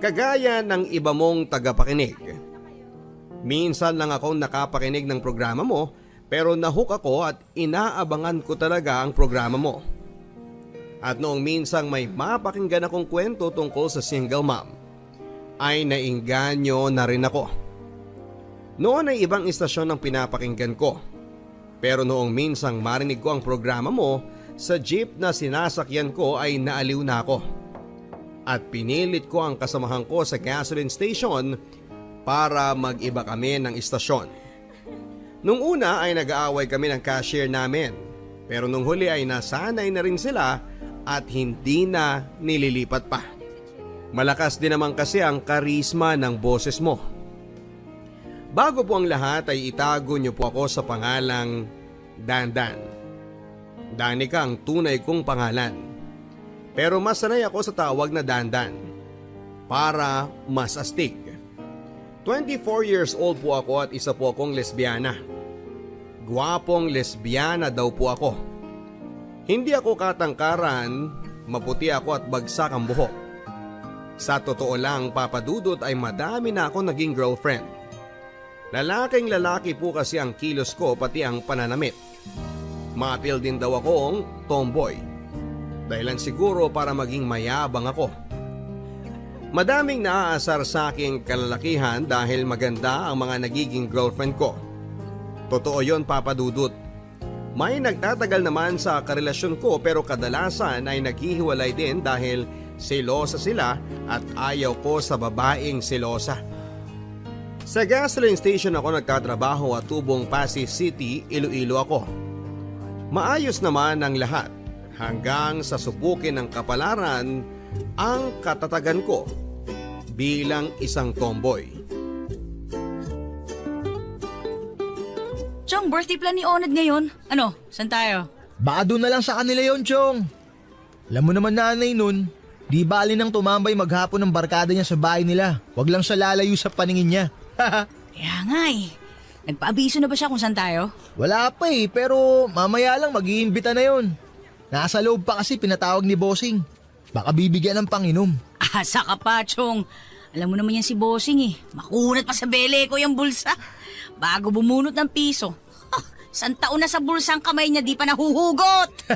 Kagaya ng iba mong tagapakinig. Minsan lang ako nakapakinig ng programa mo pero nahook ako at inaabangan ko talaga ang programa mo. At noong minsang may mapakinggan akong kwento tungkol sa single mom, ay nainganyo na rin ako. Noon ay ibang istasyon ang pinapakinggan ko. Pero noong minsang marinig ko ang programa mo, sa jeep na sinasakyan ko ay naaliw na ako. At pinilit ko ang kasamahan ko sa gasoline station para mag-iba kami ng istasyon. Nung una ay nag-aaway kami ng cashier namin. Pero nung huli ay nasanay na rin sila at hindi na nililipat pa. Malakas din naman kasi ang karisma ng boses mo. Bago po ang lahat ay itago niyo po ako sa pangalang Dandan. Danica ang tunay kong pangalan. Pero mas sanay ako sa tawag na Dandan para mas astig. 24 years old po ako at isa po akong lesbiana. Gwapong lesbiana daw po ako. Hindi ako katangkaran, maputi ako at bagsak ang buhok. Sa totoo lang, papadudot ay madami na ako naging girlfriend. Lalaking lalaki po kasi ang kilos ko pati ang pananamit. Ma-appeal din daw akong tomboy. Dahilan siguro para maging mayabang ako. Madaming naaasar sa aking kalalakihan dahil maganda ang mga nagiging girlfriend ko. Totoo yon, papadudot. May nagtatagal naman sa karelasyon ko pero kadalasan ay naghihiwalay din dahil selosa sila at ayaw ko sa babaeng selosa. Sa gasoline station ako nagtatrabaho at tubong Pasig City, Iloilo ako. Maayos naman ang lahat hanggang sa subukin ng kapalaran ang katatagan ko bilang isang tomboy. Chong, birthday plan ni Onad ngayon. Ano, saan tayo? Baka doon na lang sa kanila yon, Chong. Alam mo naman nanay nun, di bali nang tumambay maghapon ng barkada niya sa bahay nila. Wag lang siya lalayo sa paningin niya. Kaya nga eh. Nagpaabiso na ba siya kung saan tayo? Wala pa eh, pero mamaya lang mag-iimbita na yon. Nasa loob pa kasi pinatawag ni Bossing. Baka bibigyan ng panginom. Asa ka pa, Chong. Alam mo naman yan si Bossing eh. Makunat pa sa bele ko yung bulsa. Bago bumunot ng piso. Isang taon na sa bulsa ang kamay niya, di pa nahuhugot.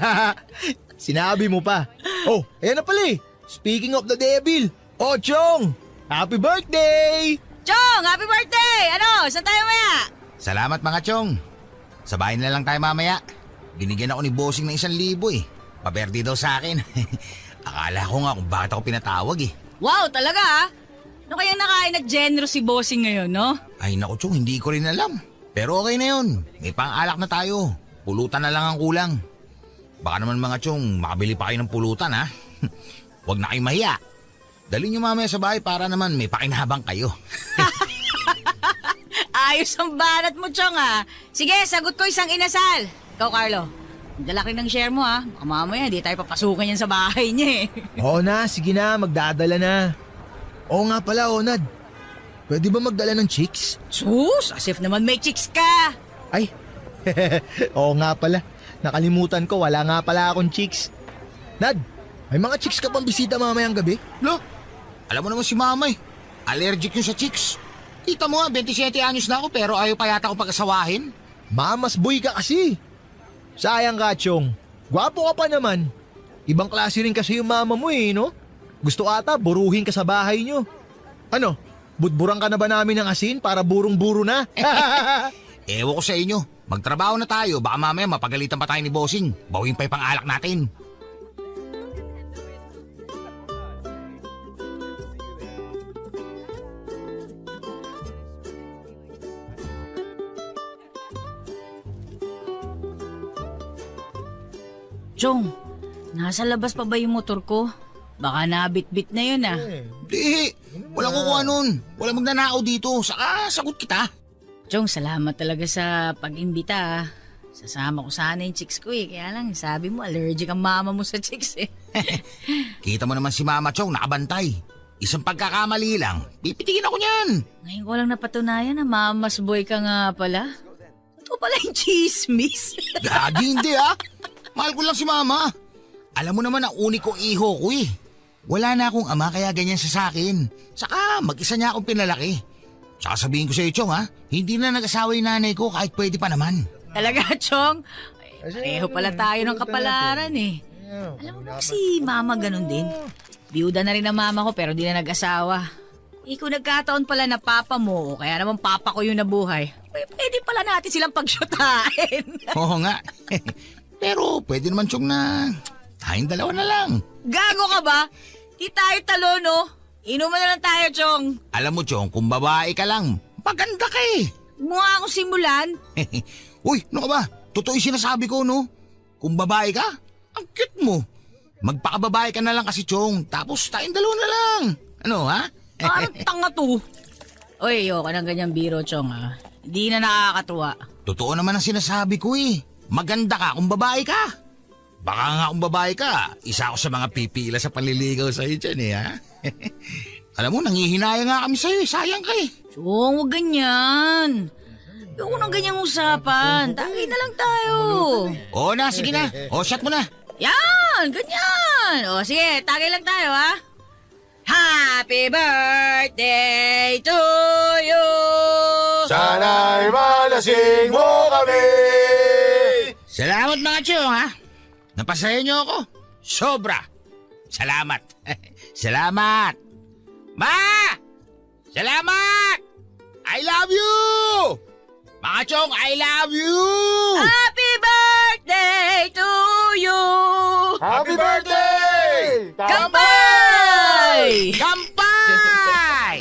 Sinabi mo pa. Oh, ayan na pala eh. Speaking of the devil. Oh, Chong! Happy birthday! Chong, happy birthday! Ano, saan tayo maya? Salamat mga chong. Sa bahay na lang tayo mamaya. Binigyan ako ni Bossing ng 1,000 eh. Paberde daw sa akin. Akala ko nga kung bakit ako pinatawag eh. Wow, talaga ah. Ano kayang nakain at generous si Bossing ngayon, no? Ay naku chong, hindi ko rin alam. Pero okay na yun. May pang-alak na tayo. Pulutan na lang ang kulang. Baka naman mga chong, makabili pa kayo ng pulutan ha. Huwag na kayong mahiya. Dali nyo mamaya sa bahay para naman may pakinabang kayo. Ayos ang banat mo, Chong ah. Sige, sagot ko isang inasal. Ikaw, Carlo. Dala rin ng share mo ha. Baka mamaya di tayo papasukan yan sa bahay niya eh. Oo na, sige na, magdadala na. Oo nga pala, Onad. Pwede ba magdala ng chicks? Sus, as if naman may chicks ka. Ay, oo nga pala. Nakalimutan ko, wala nga pala akong chicks. Nad, may mga chicks ka pang bisita mamayang gabi? Lo, alam mo naman si mama eh. Allergic yun sa chicks. Kita mo nga, 27 anyos na ako pero ayaw pa yata ako pag-asawahin. Mamas boy ka kasi. Sayang ka, Chong. Gwapo ka pa naman. Ibang klase rin kasi yung mama mo eh, no? Gusto ata, buruhin ka sa bahay nyo. Ano, budburang ka na ba namin ng asin para burong-buro na? Ewan ko sa inyo. Magtrabaho na tayo, baka mamaya mapagalitan pa tayo ni Bossing. Bawin pa yung pang-alak natin. Chong, nasa labas pa ba yung motor ko? Baka nabit-bit na yun ah. Di, walang kukuha nun. Walang magnanakaw dito. Saka sagot kita. Chong, salamat talaga sa pag-imbita ah. Sasama ko sana yung chicks ko eh. Kaya lang, sabi mo allergic ang mama mo sa chicks eh. Kita mo naman si Mama Chong nakabantay. Isang pagkakamali lang, pipitikin ako niyan. Ngayon ko lang napatunayan na mamas boy ka nga pala. Ito pala yung chismis. Gagi hindi ah. Mahal ko lang si Mama. Alam mo naman ang uni kong iho ko eh. Wala na akong ama kaya ganyan siya sa akin. Saka mag-isa niya akong pinalaki. Saka sabihin ko sa iyo, Chong ha, hindi na nag-asawa yung nanay ko kahit pwede pa naman. Talaga, Chong? Ay, pareho pala tayo ng kapalaran eh. Alam mo ba si mama ganun din? Biyuda na rin ang mama ko pero di na nag-asawa. Kung nagkataon pala na papa mo o kaya naman papa ko yung nabuhay, pwede pala natin silang pagsyutain. Oo nga. Pero pwede naman, Chong, na tayong dalawa na lang. Gago ka ba? Di tayo talo, no? Inuman na lang tayo, Chong. Alam mo, Chong, kung babae ka lang, maganda ka eh. Huwag mo nga akong simulan. Uy, ano ka ba? Totoo yung sinasabi ko, no? Kung babae ka, ang cute mo. Magpakababae ka na lang kasi, Chong. Tapos tayong dalawa na lang. Ano, ha? Parang tanga to. Uy, ayoko ng ganyang biro, Chong, ha? Hindi na nakakatuwa. Totoo naman ang sinasabi ko eh. Maganda ka kung babae ka. Baka nga kung babae ka, isa ako sa mga pipila sa panliligaw sa'yo dyan eh, ha? Alam mo, nangihinaya nga kami sa'yo eh. Sayang ka eh. Chong, huwag ganyan. Ayoko ng ganyang usapan. Tagay na lang tayo. Oo na, sige na. O, shot mo na. Yan, ganyan. O, sige, tagay lang tayo, ha? Happy birthday to you! Sana'y malasing mo kami! Salamat mga Chong, ha? Napasaya niyo ako. Sobra. Salamat. Salamat. Ma! Salamat! I love you! Mga Chong, I love you! Happy birthday to you! Happy birthday! Kampay! Kampay!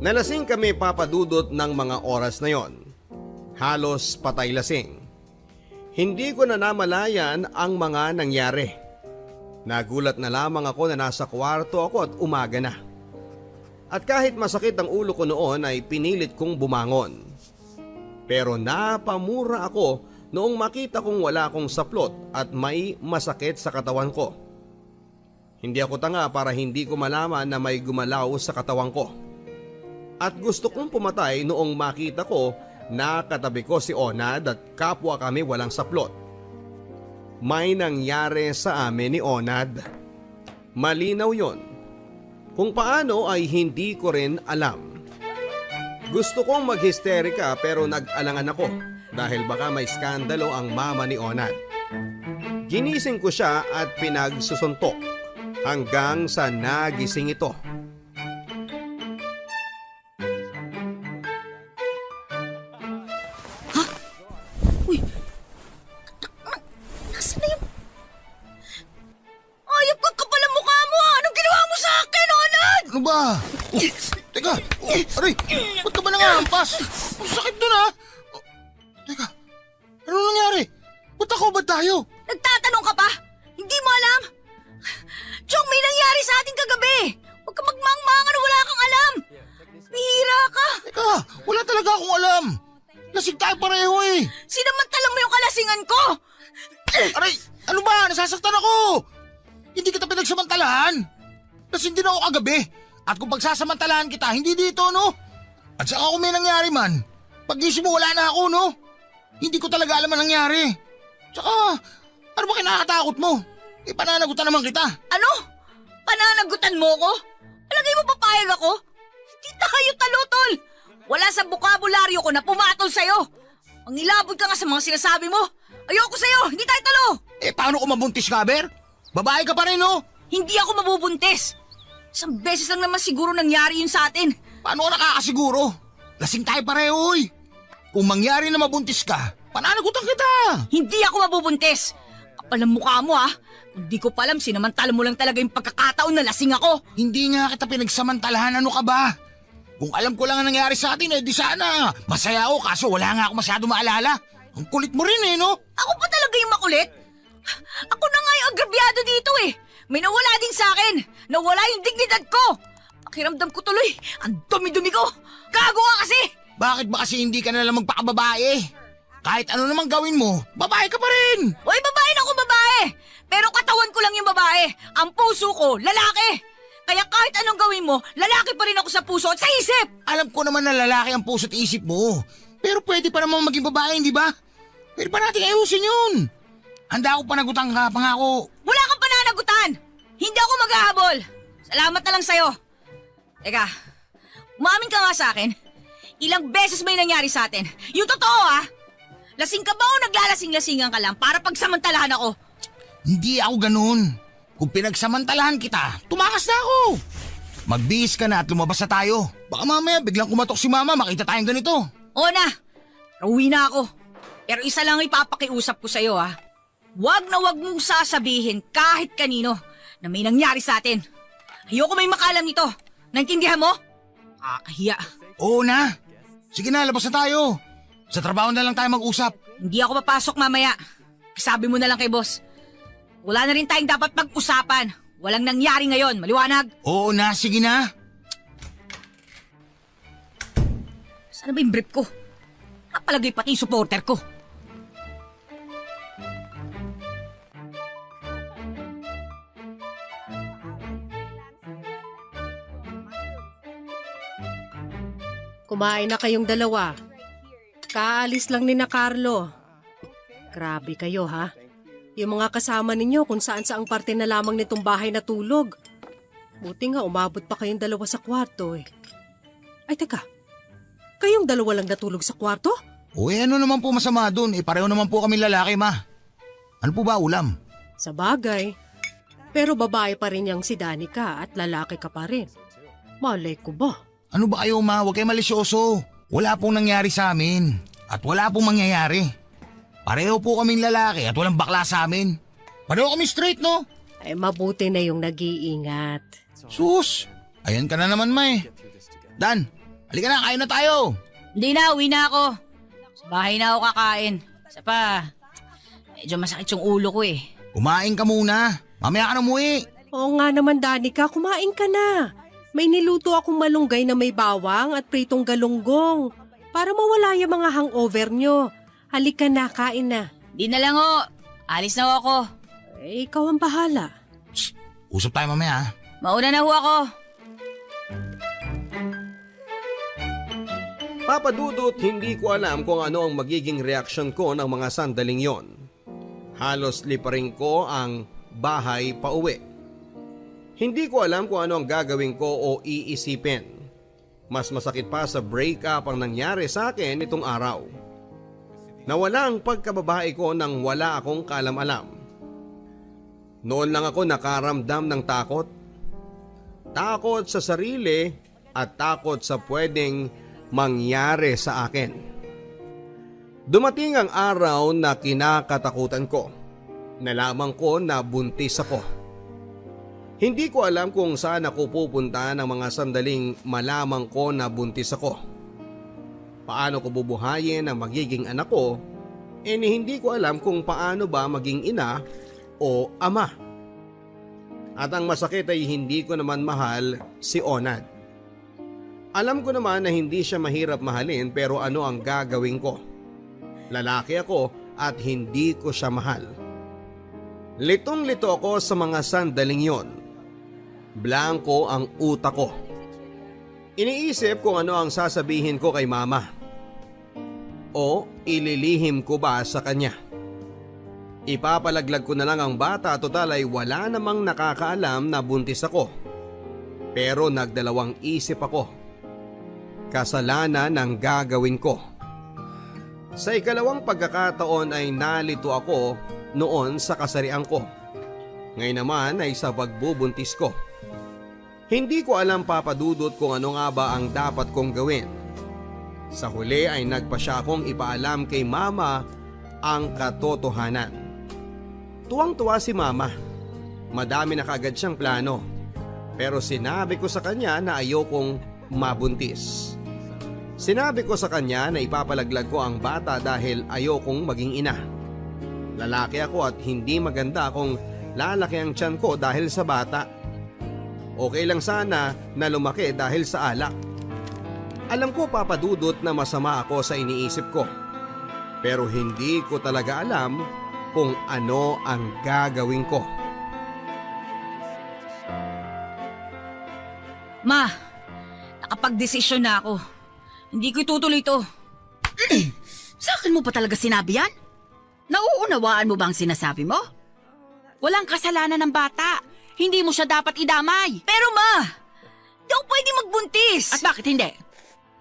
Nalasing kami papadudot ng mga oras na yon. Halos patay lasing. Hindi ko na namalayan ang mga nangyari. Nagulat na lamang ako na nasa kwarto ako at umaga na. At kahit masakit ang ulo ko noon ay pinilit kong bumangon. Pero napamura ako noong makita kong wala akong saplot at may masakit sa katawan ko. Hindi ako tanga para hindi ko malaman na may gumalaw sa katawan ko. At gusto kong pumatay noong makita ko na katabi ko si Onad at kapwa kami walang saplot. May nangyari sa amin ni Onad. Malinaw yon. Kung paano ay hindi ko rin alam. Gusto kong maghisterika pero nag-alangan ako dahil baka may skandalo ang mama ni Onad. Ginising ko siya at pinagsusuntok hanggang sa nagising ito. Uy! Nasaan na yung... Ayop ka kapal ang mukha mo, ha? Anong ginawa mo sa akin, Onad? Ano ba? Teka, aray, ba't ka ba nangahampas? Ang sakit dun ha? Teka, ano nangyari? Ba't ako ba tayo? Nagtatanong ka pa? Hindi mo alam? Chong, may nangyari sa ating kagabi. Huwag ka magmangmangan, wala kang alam. Bihira ka. Teka, wala talaga akong alam. Lasing tayo pareho eh. Sinamantala mo yung kalasingan ko. Aray, ano ba? Nasasaktan ako. Hindi kita pinagsamantalahan. Lasing din ako kagabi. At kung pagsasamantalahan kita, hindi dito, no? At saka kung may nangyari man, pag-isip mo wala na ako, no? Hindi ko talaga alam ang nangyari. Tsaka, ano ba kinakatakot mo? Pananagutan naman kita. Ano? Pananagutan mo ko? Alagay mo papayag ako? Hindi tayo talutol. Wala sa bukabularyo ko na pumatol sa'yo. Ang ilabot ka nga sa mga sinasabi mo. Ayoko sa'yo, hindi tayo talo. Paano kung mabuntis ka, Ber? Babae ka pa rin, no? Hindi ako mabubuntis. Isang beses lang naman siguro nangyari yun sa atin. Paano ka nakakasiguro? Lasing tayo pareho, oy. Kung mangyari na mabuntis ka, pananagutan kita. Hindi ako mabubuntis. Kapal ang mukha mo, ha? Hindi ko pa alam, sinamantala mo lang talaga yung pagkakataon na lasing ako. Hindi nga kita pinagsamantalahan, ano ka ba? Kung alam ko lang ang nangyari sa atin, di sana. Masaya ako, kaso wala nga ako masyado maalala. Ang kulit mo rin, no? Ako pa talaga yung makulit? Ako na nga yung agrabyado dito, eh. May nawala din sa akin. Nawala yung dignidad ko. Pakiramdam ko tuloy, ang dumi-dumi ko. Gago ka kasi. Bakit ba kasi hindi ka na lang magpakababae? Kahit ano namang gawin mo, babae ka pa rin. Uy, babae na ako babae. Pero katawan ko lang yung babae. Ang puso ko, lalaki. Kaya kahit anong gawin mo, lalaki pa rin ako sa puso at sa isip. Alam ko naman na lalaki ang puso't isip mo. Pero pwede pa naman maging babae, di ba? Pwede pa natin ayusin yun. Handa ako panagutan ka, pangako. Wala kang pananagutan! Hindi ako maghahabol! Salamat na lang sa'yo. Teka, umamin ka nga sa akin. Ilang beses may nangyari sa atin? Yung totoo Lasing ka ba o naglalasing-lasingan ka lang para pagsamantalahan ako? Hindi ako ganun. Kung pinagsamantalahan kita, tumakas na ako. Magbihis ka na at lumabas na tayo. Baka mamaya biglang kumatok si mama, makita tayong ganito. Oo na, uwi na ako. Pero isa lang ipapakiusap ko sa'yo Huwag na huwag mong sasabihin kahit kanino na may nangyari sa atin. Ayoko may makalam nito. Naintindihan mo? Kakahiya. Oo na. Sige na, labas na tayo. Sa trabaho na lang tayo mag-usap. Hindi ako papasok mamaya. Sabi mo na lang kay boss. Wala na rin tayong dapat pag-usapan. Walang nangyari ngayon, maliwanag. Oo na, sige na. Saan na ba yung brief ko? Napalagay pati yung supporter ko. Kumain na kayong dalawa. Kaalis lang ni na Carlo. Grabe kayo Yung mga kasama ninyo kung saan saang parte na lamang nitong bahay natulog. Buti nga umabot pa kayong dalawa sa kwarto Ay teka, kayong dalawa lang natulog sa kwarto? Uy, ano naman po masama dun? Pareho naman po kami lalaki, ma. Ano po ba ulam? Sa bagay. Pero babae pa rin yang si Danica at lalaki ka pa rin. Malay ko ba? Ano ba kayo, ma? Huwag kayo malisyoso. Wala pong nangyari sa amin. At wala pong mangyayari. Pareho po kaming lalaki at walang bakla sa amin. Pareho kami straight, no? Ay mabuti na yung nag-iingat. Sus! Ayan ka na naman, ma Dan, halika na, kain na tayo. Hindi na, uwi na ako. Sa bahay na ako kakain. Isa pa, medyo masakit yung ulo ko Kumain ka muna. Mamaya ka na umuwi. Oo nga naman, Danica, kumain ka na. May niluto akong malunggay na may bawang at pritong galunggong para mawala yung mga hangover nyo. Halika na, kain na. Di na lang alis na ako. Ikaw ang bahala. Usap tayo mamaya, Mauna na ako. Papa Dudut, hindi ko alam kung ano ang magiging reaksyon ko ng mga sandaling yon. Halos liparin ko ang bahay pa uwi. Hindi ko alam kung ano ang gagawin ko o iisipin. Mas masakit pa sa breakup ang nangyari sa akin itong araw. Nawala ang pagkababae ko nang wala akong kaalam-alam. Noon lang ako nakaramdam ng takot. Takot sa sarili at takot sa pwedeng mangyari sa akin. Dumating ang araw na kinakatakutan ko. Nalaman ko na buntis ako. Hindi ko alam kung saan ako pupunta ng mga sandaling malamang ko na buntis ako. Paano ko bubuhayin ang magiging anak ko? Hindi ko alam kung paano ba maging ina o ama. At ang masakit ay hindi ko naman mahal si Onad. Alam ko naman na hindi siya mahirap mahalin pero ano ang gagawin ko? Lalaki ako at hindi ko siya mahal. Litong-lito ako sa mga sandaling yon. Blanko ang utak ko. Iniisip kung ano ang sasabihin ko kay mama. O ililihim ko ba sa kanya? Ipapalaglag ko na lang ang bata, total ay wala namang nakakaalam na buntis ako. Pero nagdalawang isip ako. Kasalanan ang gagawin ko. Sa ikalawang pagkakataon ay nalito ako noon sa kasarian ko. Ngayon naman ay sa pagbubuntis ko. Hindi ko alam, Papa Dudut, kung ano nga ba ang dapat kong gawin. Sa huli ay nagpasya akong ipaalam kay mama ang katotohanan. Tuwang-tuwa si mama. Madami na kaagad siyang plano. Pero sinabi ko sa kanya na ayokong mabuntis. Sinabi ko sa kanya na ipapalaglag ko ang bata dahil ayokong maging ina. Lalaki ako at hindi maganda kung lalaki ang tiyan ko dahil sa bata. Okay lang sana na lumaki dahil sa alak. Alam ko, Papa Dudut, na masama ako sa iniisip ko. Pero hindi ko talaga alam kung ano ang gagawin ko. Ma, nakapag-desisyon na ako. Hindi ko itutuloy ito. Sa akin mo pa talaga sinabi yan? Nauunawaan mo bang sinasabi mo? Walang kasalanan ng bata. Hindi mo siya dapat idamay. Pero ma, di ako pwede magbuntis. At bakit hindi?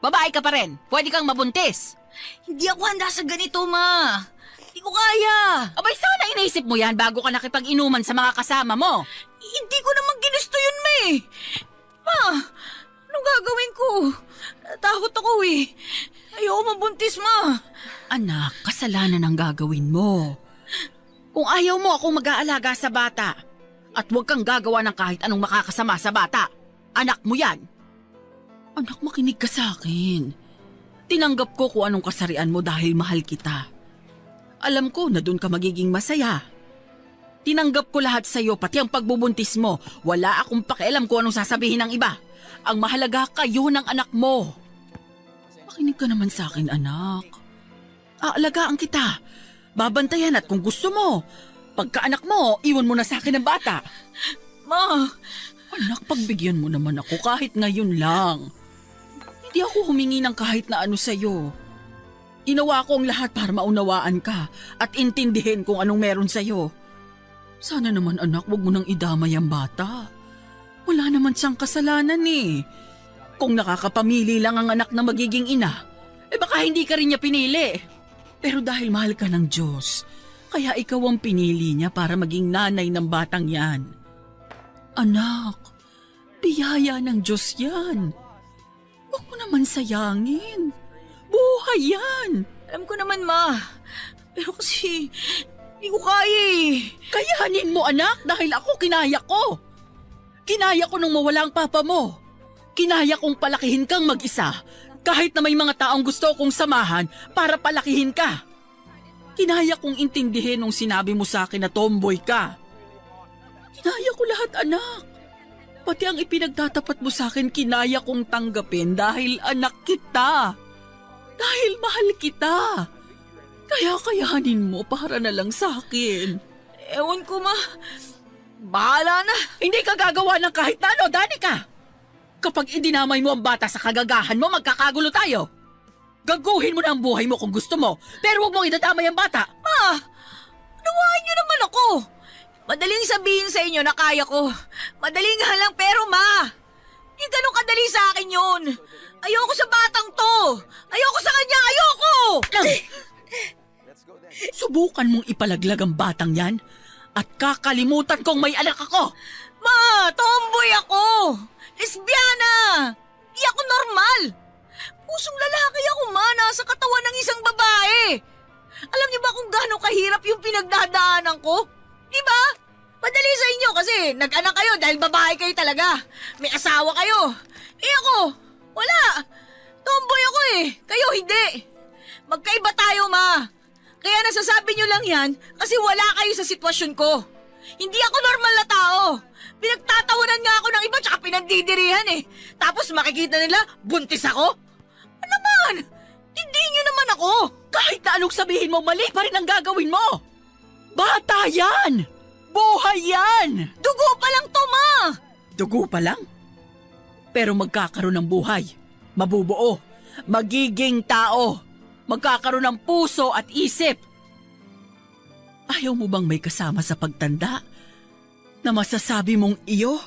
Babae ka pa rin. Pwede kang mabuntis. Hindi ako handa sa ganito, ma. Hindi ko kaya. Abay, sana inaisip mo yan bago ka nakipag-inuman sa mga kasama mo. Hindi ko naman ginusto yun, ma eh. Ma, anong gagawin ko? Takot ako eh. Ayoko mabuntis, ma. Anak, kasalanan ang gagawin mo. Kung ayaw mo akong mag-aalaga sa bata, at huwag kang gagawa ng kahit anong makakasama sa bata, anak mo yan. Anak, makinig ka sa akin. Tinanggap ko kung anong kasarian mo dahil mahal kita. Alam ko na doon ka magiging masaya. Tinanggap ko lahat sa'yo, pati ang pagbubuntis mo. Wala akong pakialam kung anong sasabihin ng iba. Ang mahalaga kayo ng anak mo. Makinig ka naman sa akin, anak. Aalagaan kita. Babantayan at kung gusto mo, pagkaanak mo, iwan mo na sa akin ang bata. Ma, Anak, pagbigyan mo naman ako kahit ngayon lang. Hindi ako humingi ng kahit na ano sa'yo. Ginawa ko ang lahat para maunawaan ka at intindihin kung anong meron sa'yo. Sana naman anak, wag mo nang idamay ang bata. Wala naman siyang kasalanan eh. Kung nakakapamili lang ang anak na magiging ina, baka hindi ka rin niya pinili. Pero dahil mahal ka ng Diyos, kaya ikaw ang pinili niya para maging nanay ng batang yan. Anak, biyaya ng Diyos yan. Huwag mo naman sayangin. Buhay yan. alam ko naman, ma. Pero kasi, hindi ko kaya eh. Kayanin mo anak dahil ako kinaya ko. Kinaya ko nung mawala ang papa mo. Kinaya kong palakihin kang mag-isa kahit na may mga taong gusto kong samahan para palakihin ka. Kinaya kong intindihin nung sinabi mo sa akin na tomboy ka. Kinaya ko lahat anak. Pati ang ipinagtatapat mo sa akin kinaya kong tanggapin dahil anak kita. Dahil mahal kita. Kaya kayanin mo para na lang sa akin. Ewan ko, ma. Bahala na. Hindi ka gagawa ng kahit na ano, Danica. Kapag idinamay mo ang bata sa kagagahan mo, magkakagulo tayo. Gaguhin mo na ang buhay mo kung gusto mo, pero huwag mong idadamay ang bata. Ma, nawahan niyo naman ako. Madaling sabihin sa inyo na kaya ko. Madaling nga lang pero ma, hindi ganun kadali sa akin yun. Ayoko sa batang to. Ayoko sa kanya, ayoko! Subukan mong ipalaglag ang batang yan at kakalimutan kong may anak ako. Ma, tomboy ako. Lesbiana. Di ako normal. Pusong lalaki ako, ma, nasa katawan ng isang babae. Alam niyo ba kung gaano kahirap yung pinagdadaanan ko? Di ba? Madali sa inyo kasi nag-anak kayo dahil babae kayo talaga. May asawa kayo. Eh ako, wala. Tomboy ako eh. Kayo hindi. Magkaiba tayo, ma. Kaya nasasabi niyo lang yan kasi wala kayo sa sitwasyon ko. Hindi ako normal na tao. Pinagtatawanan nga ako ng iba tsaka pinandidirihan eh. Tapos makikita nila, buntis ako? Ano naman? Hindi niyo naman ako. Kahit na anong sabihin mo, mali pa rin ang gagawin mo. Bata yan! Buhay yan! Dugo pa lang to, ma. Dugo pa lang? Pero magkakaroon ng buhay. Mabubuo. Magiging tao. Magkakaroon ng puso at isip. Ayaw mo bang may kasama sa pagtanda na masasabi mong iyo?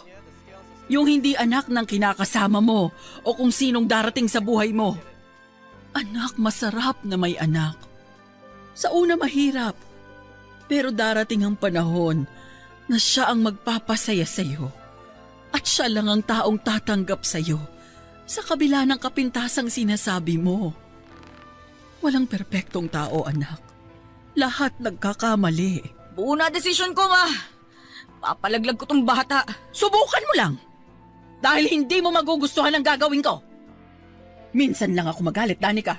Yung hindi anak ng kinakasama mo o kung sinong darating sa buhay mo. Anak, masarap na may anak. Sa una mahirap, pero darating ang panahon na siya ang magpapasaya sa iyo. At siya lang ang taong tatanggap sa iyo sa kabila ng kapintasang sinasabi mo. Walang perpektong tao, anak. Lahat nagkakamali. Buo na desisyon ko, ma. Papalaglag ko tong bata. Subukan mo lang. Dahil hindi mo magugustuhan ang gagawin ko. Minsan lang ako magalit, Danica.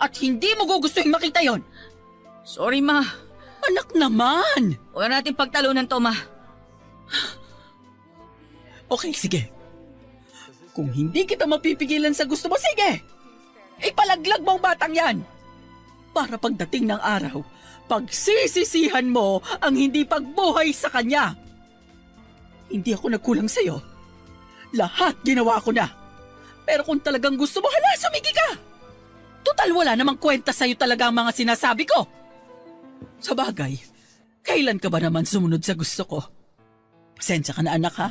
At hindi mo gugustuhin makita yon. Sorry, ma. Anak naman! Huwag natin pagtalunan to, ma. Okay, sige. Kung hindi kita mapipigilan sa gusto mo, sige! Ipalaglag mo ang batang yan! Para pagdating ng araw, pagsisisihan mo ang hindi pagbuhay sa kanya. Hindi ako nagkulang sa'yo. Lahat ginawa ko na. Pero kung talagang gusto mo, hala, sumigi ka! Tutal wala namang kwenta sa'yo talaga ang mga sinasabi ko. Sa bagay, kailan ka ba naman sumunod sa gusto ko? Pasensya ka na anak ha.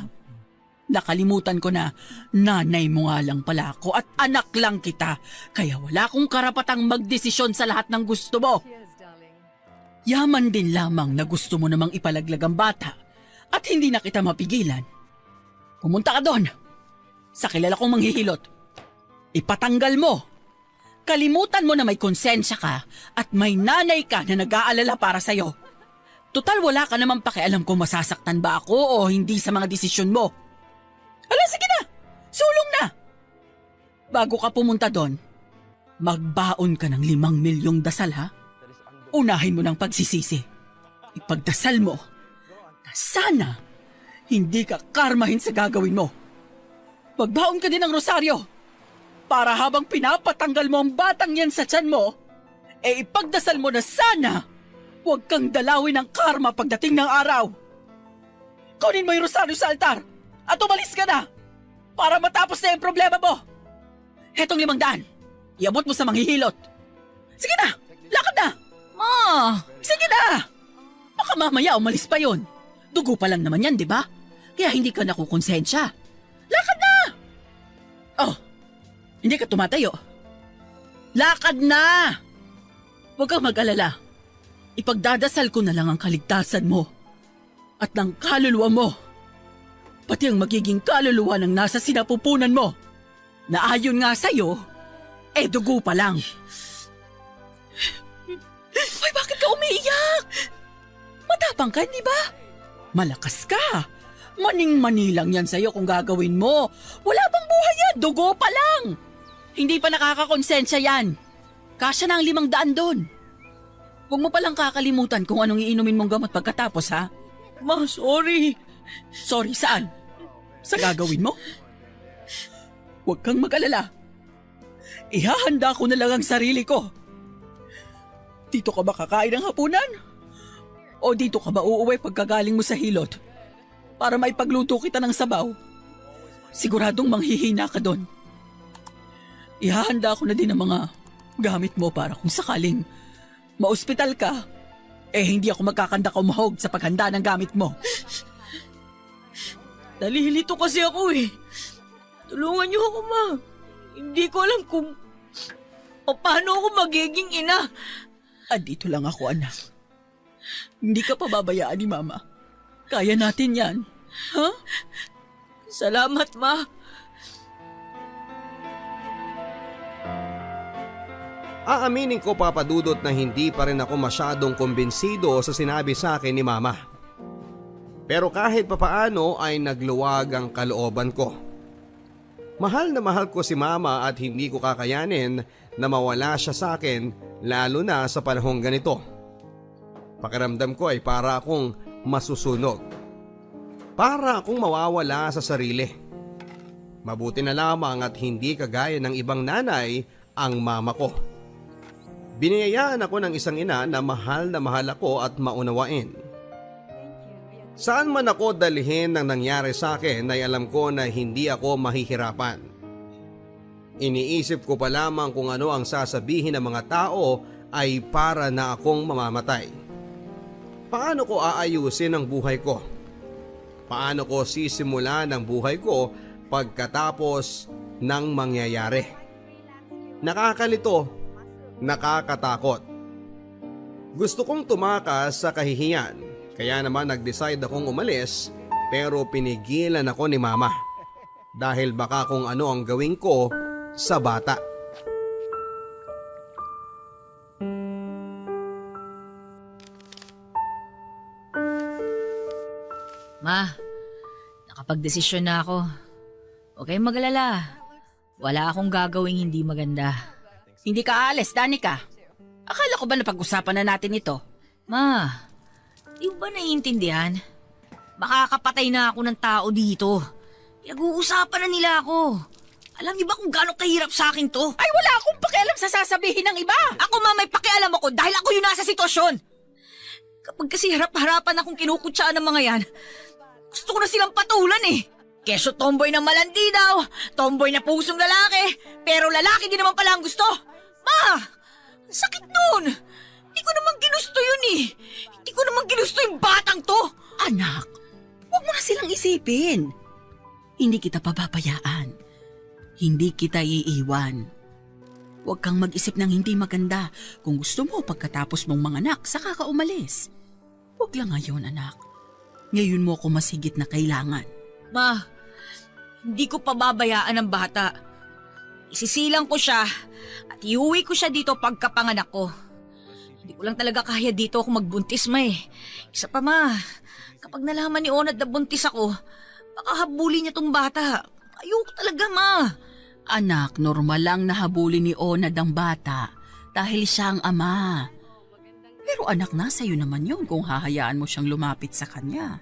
Nakalimutan ko na nanay mo nga lang pala ako at anak lang kita. Kaya wala akong karapatang magdesisyon sa lahat ng gusto mo. Yaman din lamang na gusto mo namang ipalaglag ang bata at hindi na kita mapigilan. Pumunta ka doon sa kilala kong manghihilot. Ipatanggal mo. Kalimutan mo na may konsensya ka at may nanay ka na nag-aalala para sa'yo. Total wala ka naman pakialam kung masasaktan ba ako o hindi sa mga desisyon mo. Ala, sige na! Sulong na! Bago ka pumunta doon, magbaon ka ng 5 milyong dasal ha? Unahin mo ng pagsisisi. Ipagdasal mo na sana hindi ka karmahin sa gagawin mo. Magbaon ka din ng rosaryo para habang pinapatanggal mo ang batang yan sa tiyan mo, ipagdasal mo na sana huwag kang dalawin ng karma pagdating ng araw. Kunin mo yung rosaryo sa altar at umalis ka na para matapos na yung problema mo. Hetong 500, iabot mo sa manghihilot. Sige na, lakad na. Ma! Sige na. Baka mamaya umalis pa yun. Dugo pa lang naman yan, di ba? Kaya hindi ka nakukonsensya. Lakad na! Oh, hindi ka tumatayo. Lakad na! Huwag kang mag-alala. Ipagdadasal ko na lang ang kaligtasan mo at ng kaluluwa mo. Pati ang magiging kaluluwa ng nasa sinapupunan mo na ayon nga sa'yo, dugo pa lang. Ay, bakit ka umiiyak? Matapang ka, di ba? Malakas ka. Maning-mani lang yan sa'yo kung gagawin mo. Wala bang buhay yan? Dugo pa lang. Hindi pa nakakakonsensya yan. Kasya na ang 500 doon. Huwag mo palang kakalimutan kung anong iinumin mong gamot pagkatapos, ha? Ma, sorry. Sorry saan? Sa gagawin mo? Huwag kang mag-alala. Ihahanda ko na lang ang sarili ko. Dito ka ba kakain ng hapunan? O dito ka ba uuwi pagkagaling mo sa hilot? Para maipagluto kita ng sabaw? Siguradong manghihina ka doon. Ihahanda ko na din ang mga gamit mo para kung sakaling maospital ka, hindi ako magkakanda kumahog sa paghanda ng gamit mo. Nalilito kasi ako eh. Tulungan niyo ako, Ma. Hindi ko alam kung paano ako magiging ina. Andito lang ako, anak. Hindi ka pababayaan ni Mama. Kaya natin yan. Ha? Salamat, Ma. Aaminin ko, Papa Dudut, na hindi pa rin ako masyadong kumbinsido sa sinabi sa akin ni Mama. Pero kahit papaano ay nagluwag ang kalooban ko. Mahal na mahal ko si Mama at hindi ko kakayanin na mawala siya sa akin, lalo na sa panahong ganito. Pakiramdam ko ay para akong masusunog. Para akong mawawala sa sarili. Mabuti na lamang at hindi kagaya ng ibang nanay ang mama ko. Biniyayaan ako ng isang ina na mahal ako at maunawain. Saan man ako dalhin ng nangyari sa akin ay alam ko na hindi ako mahihirapan. Iniisip ko pa lamang kung ano ang sasabihin ng mga tao ay para na akong mamamatay. Paano ko aayusin ang buhay ko? Paano ko sisimulan ang buhay ko pagkatapos ng mangyayari? Nakakalito, nakakatakot. Gusto kong tumakas sa kahihiyan, kaya naman nag-decide akong umalis, pero pinigilan ako ni Mama. Dahil baka kung ano ang gawin ko sa bata. Ma, nakapagdesisyon na ako. Huwag kayong mag-alala. Wala akong gagawing hindi maganda. Hindi ka aalis, Danica. Akala ko ba napag-usapan na natin ito? Ma, di mo ba naiintindihan? Makakapatay na ako ng tao dito. Pinag-uusapan na nila ako. Alam niyo ba kung gaano kahirap sa akin to? Ay, wala akong pakialam sa sasabihin ng iba. Ako, Ma, may pakialam ako dahil ako yung nasa sitwasyon. Kapag kasi harap-harapan akong kinukutsaan ng mga yan, gusto ko na silang patulan eh. Keso tomboy na malandi daw, tomboy na pusong lalaki, pero lalaki din naman pala ang gusto. Ma, ang sakit nun. Hindi ko naman ginusto yun eh. ginusto yung batang to! Anak, huwag mo na silang isipin. Hindi kita pababayaan. Hindi kita iiwan. Huwag kang mag-isip ng hindi maganda. Kung gusto mo pagkatapos mong manganak, saka ka umalis. Huwag lang ngayon, anak. Ngayon mo ako mas higit na kailangan. Ma, hindi ko pababayaan ang bata. Isisilang ko siya at iuwi ko siya dito pagkapanganak ko. Hindi ko lang talaga kaya dito ako magbuntis, ma eh. Isa pa, ma, kapag nalaman ni Onad na buntis ako, baka habulin niya tong bata. Ayoko talaga, ma. Anak, normal lang na habulin ni Onad ang bata dahil siya ang ama. Pero anak, nasa iyo naman yun kung hahayaan mo siyang lumapit sa kanya.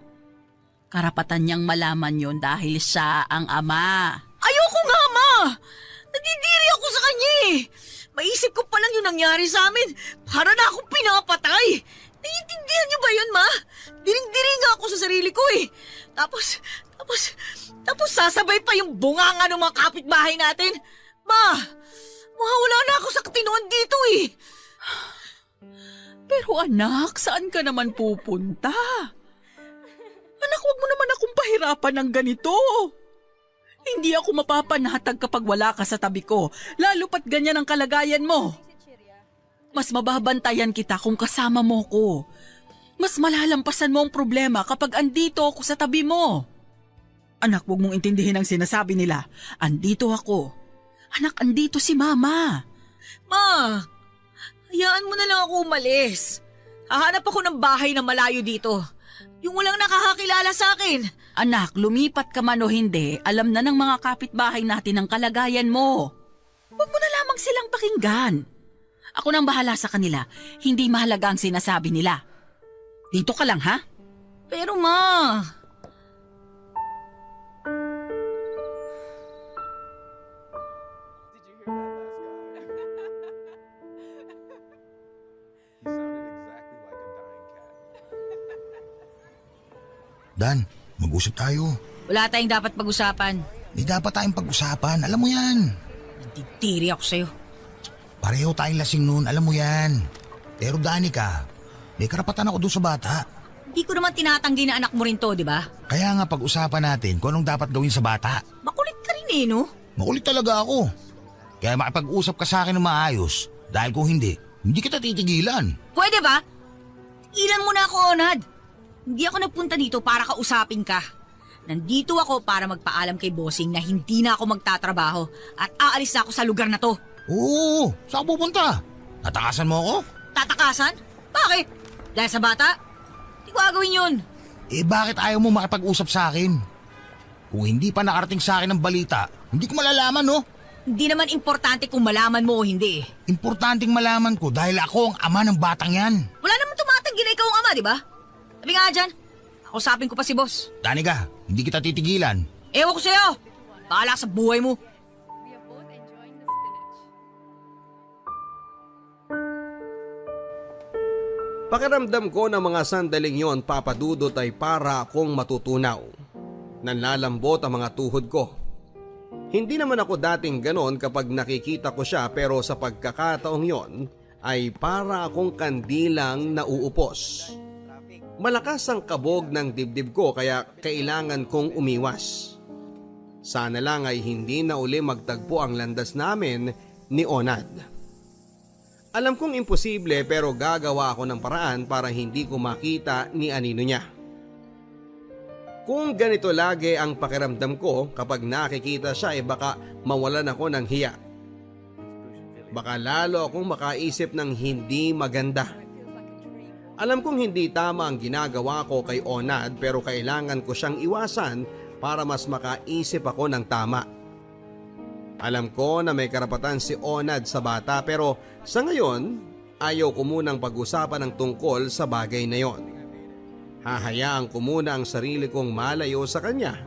Karapatan niyang malaman yon dahil siya ang ama. Ayoko nga, ma. Nadidiri ako sa kanya eh. Maisip ko pa lang yung nangyari sa amin. Para na akong pinapatay. Naiintindihan niyo ba yun, ma? Diring-diri nga ako sa sarili ko eh. Tapos sasabay pa yung bunganga ng mga kapitbahay natin. Ma, mawawala na ako sa katinuan dito eh. Pero anak, saan ka naman pupunta? Anak, huwag mo naman akong pahirapan ng ganito. Hindi ako mapapanatag kapag wala ka sa tabi ko, lalo pat ganyan ang kalagayan mo. Mas mababantayan kita kung kasama mo ko. Mas malalampasan mo ang problema kapag andito ako sa tabi mo. Anak, huwag mong intindihin ang sinasabi nila. Andito ako. Anak, andito si Mama. Ma, hayaan mo na lang ako umalis. Hahanap ako ng bahay na malayo dito. Yung walang nakakakilala sa akin. Anak, lumipat ka man o hindi, alam na ng mga kapitbahay natin ang kalagayan mo. Huwag mo na lamang silang pakinggan. Ako nang bahala sa kanila. Hindi mahalaga ang sinasabi nila. Dito ka lang, ha? Pero ma... Dan, mag-usap tayo. Wala tayong dapat pag-usapan. May dapat tayong pag-usapan, alam mo yan. Nanditiri ako sa'yo. Pareho tayong lasing noon, alam mo yan. Pero Danica, may karapatan ako doon sa bata. Hindi ko naman tinatanggi na anak mo rin to, di ba? Kaya nga pag-usapan natin kung anong dapat gawin sa bata. Makulit ka rin eh, no? Makulit talaga ako. Kaya makipag-usap ka sa akin ng maayos. Dahil kung hindi kita titigilan. Pwede ba? Ilan mo na ako, Onad. Hindi ako nagpunta dito para kausapin ka. Nandito ako para magpaalam kay bossing na hindi na ako magtatrabaho at aalis na ako sa lugar na to. Oo, saan ka pupunta? Tatakasan mo ako? Tatakasan? Bakit? Dahil sa bata? Hindi ko gagawin yun. Eh bakit ayaw mo makipag-usap sa akin? Kung hindi pa nakarating sa akin ng balita, hindi ko malalaman, no? Hindi naman importante kung malaman mo o hindi eh. Importanteng malaman ko dahil ako ang ama ng batang yan. Wala naman tumatanggi na ikaw ang ama, di ba? Sabi nga dyan, kausapin ko pa si boss. Danica, hindi kita titigilan. Ewan ko sa'yo. Bahala ka sa buhay mo. Pakiramdam ko na mga sandaling yon, Papa Dudut, ay para akong matutunaw. Nanlalambot ang mga tuhod ko. Hindi naman ako dating ganon kapag nakikita ko siya, pero sa pagkakataong yon ay para akong kandilang nauupos. Malakas ang kabog ng dibdib ko kaya kailangan kong umiwas. Sana lang ay hindi na uli magtagpo ang landas namin ni Onad. Alam kong imposible pero gagawa ako ng paraan para hindi ko makita ni anino niya. Kung ganito lagi ang pakiramdam ko kapag nakikita siya baka mawalan ako ng hiya. Baka lalo akong makaisip ng hindi maganda. Alam kong hindi tama ang ginagawa ko kay Onad pero kailangan ko siyang iwasan para mas makaisip ako ng tama. Alam ko na may karapatan si Onad sa bata pero sa ngayon ayaw ko munang pag-usapan ng tungkol sa bagay na yon. Hahayaan ko muna ang sarili kong malayo sa kanya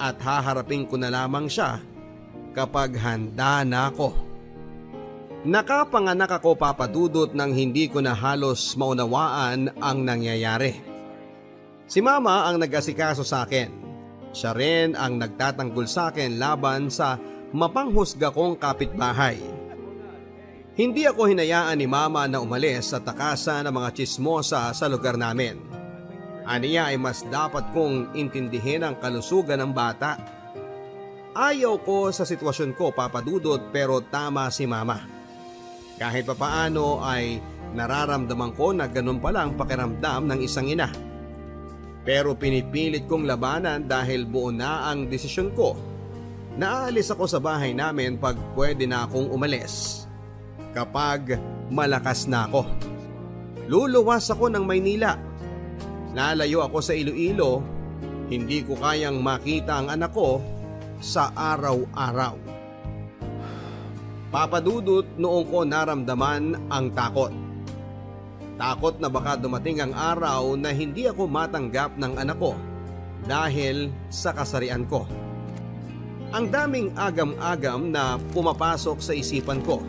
at haharapin ko na lamang siya kapag handa na ako. Nakapanganak ako, Papa Dudut, nang hindi ko na halos maunawaan ang nangyayari. Si Mama ang nag-asikaso sa akin. Siya rin ang nagtatanggol sa akin laban sa mapanghusga kong kapitbahay. Hindi ako hinayaan ni Mama na umalis sa takasan ng mga tsismosa sa lugar namin. Aniya ay mas dapat kong intindihin ang kalusugan ng bata. Ayaw ko sa sitwasyon ko, Papa Dudut, pero tama si Mama. Kahit papaano ay nararamdaman ko na ganun pala ang pakiramdam ng isang ina. Pero pinipilit kong labanan dahil buo na ang desisyon ko. Naalis ako sa bahay namin pag pwede na akong umalis. Kapag malakas na ako. Luluwas ako ng Maynila. Lalayo ako sa Iloilo. Hindi ko kayang makita ang anak ko sa araw-araw. Papa Dudut, noong ko naramdaman ang takot. Takot na baka dumating ang araw na hindi ako matanggap ng anak ko dahil sa kasarian ko. Ang daming agam-agam na pumapasok sa isipan ko.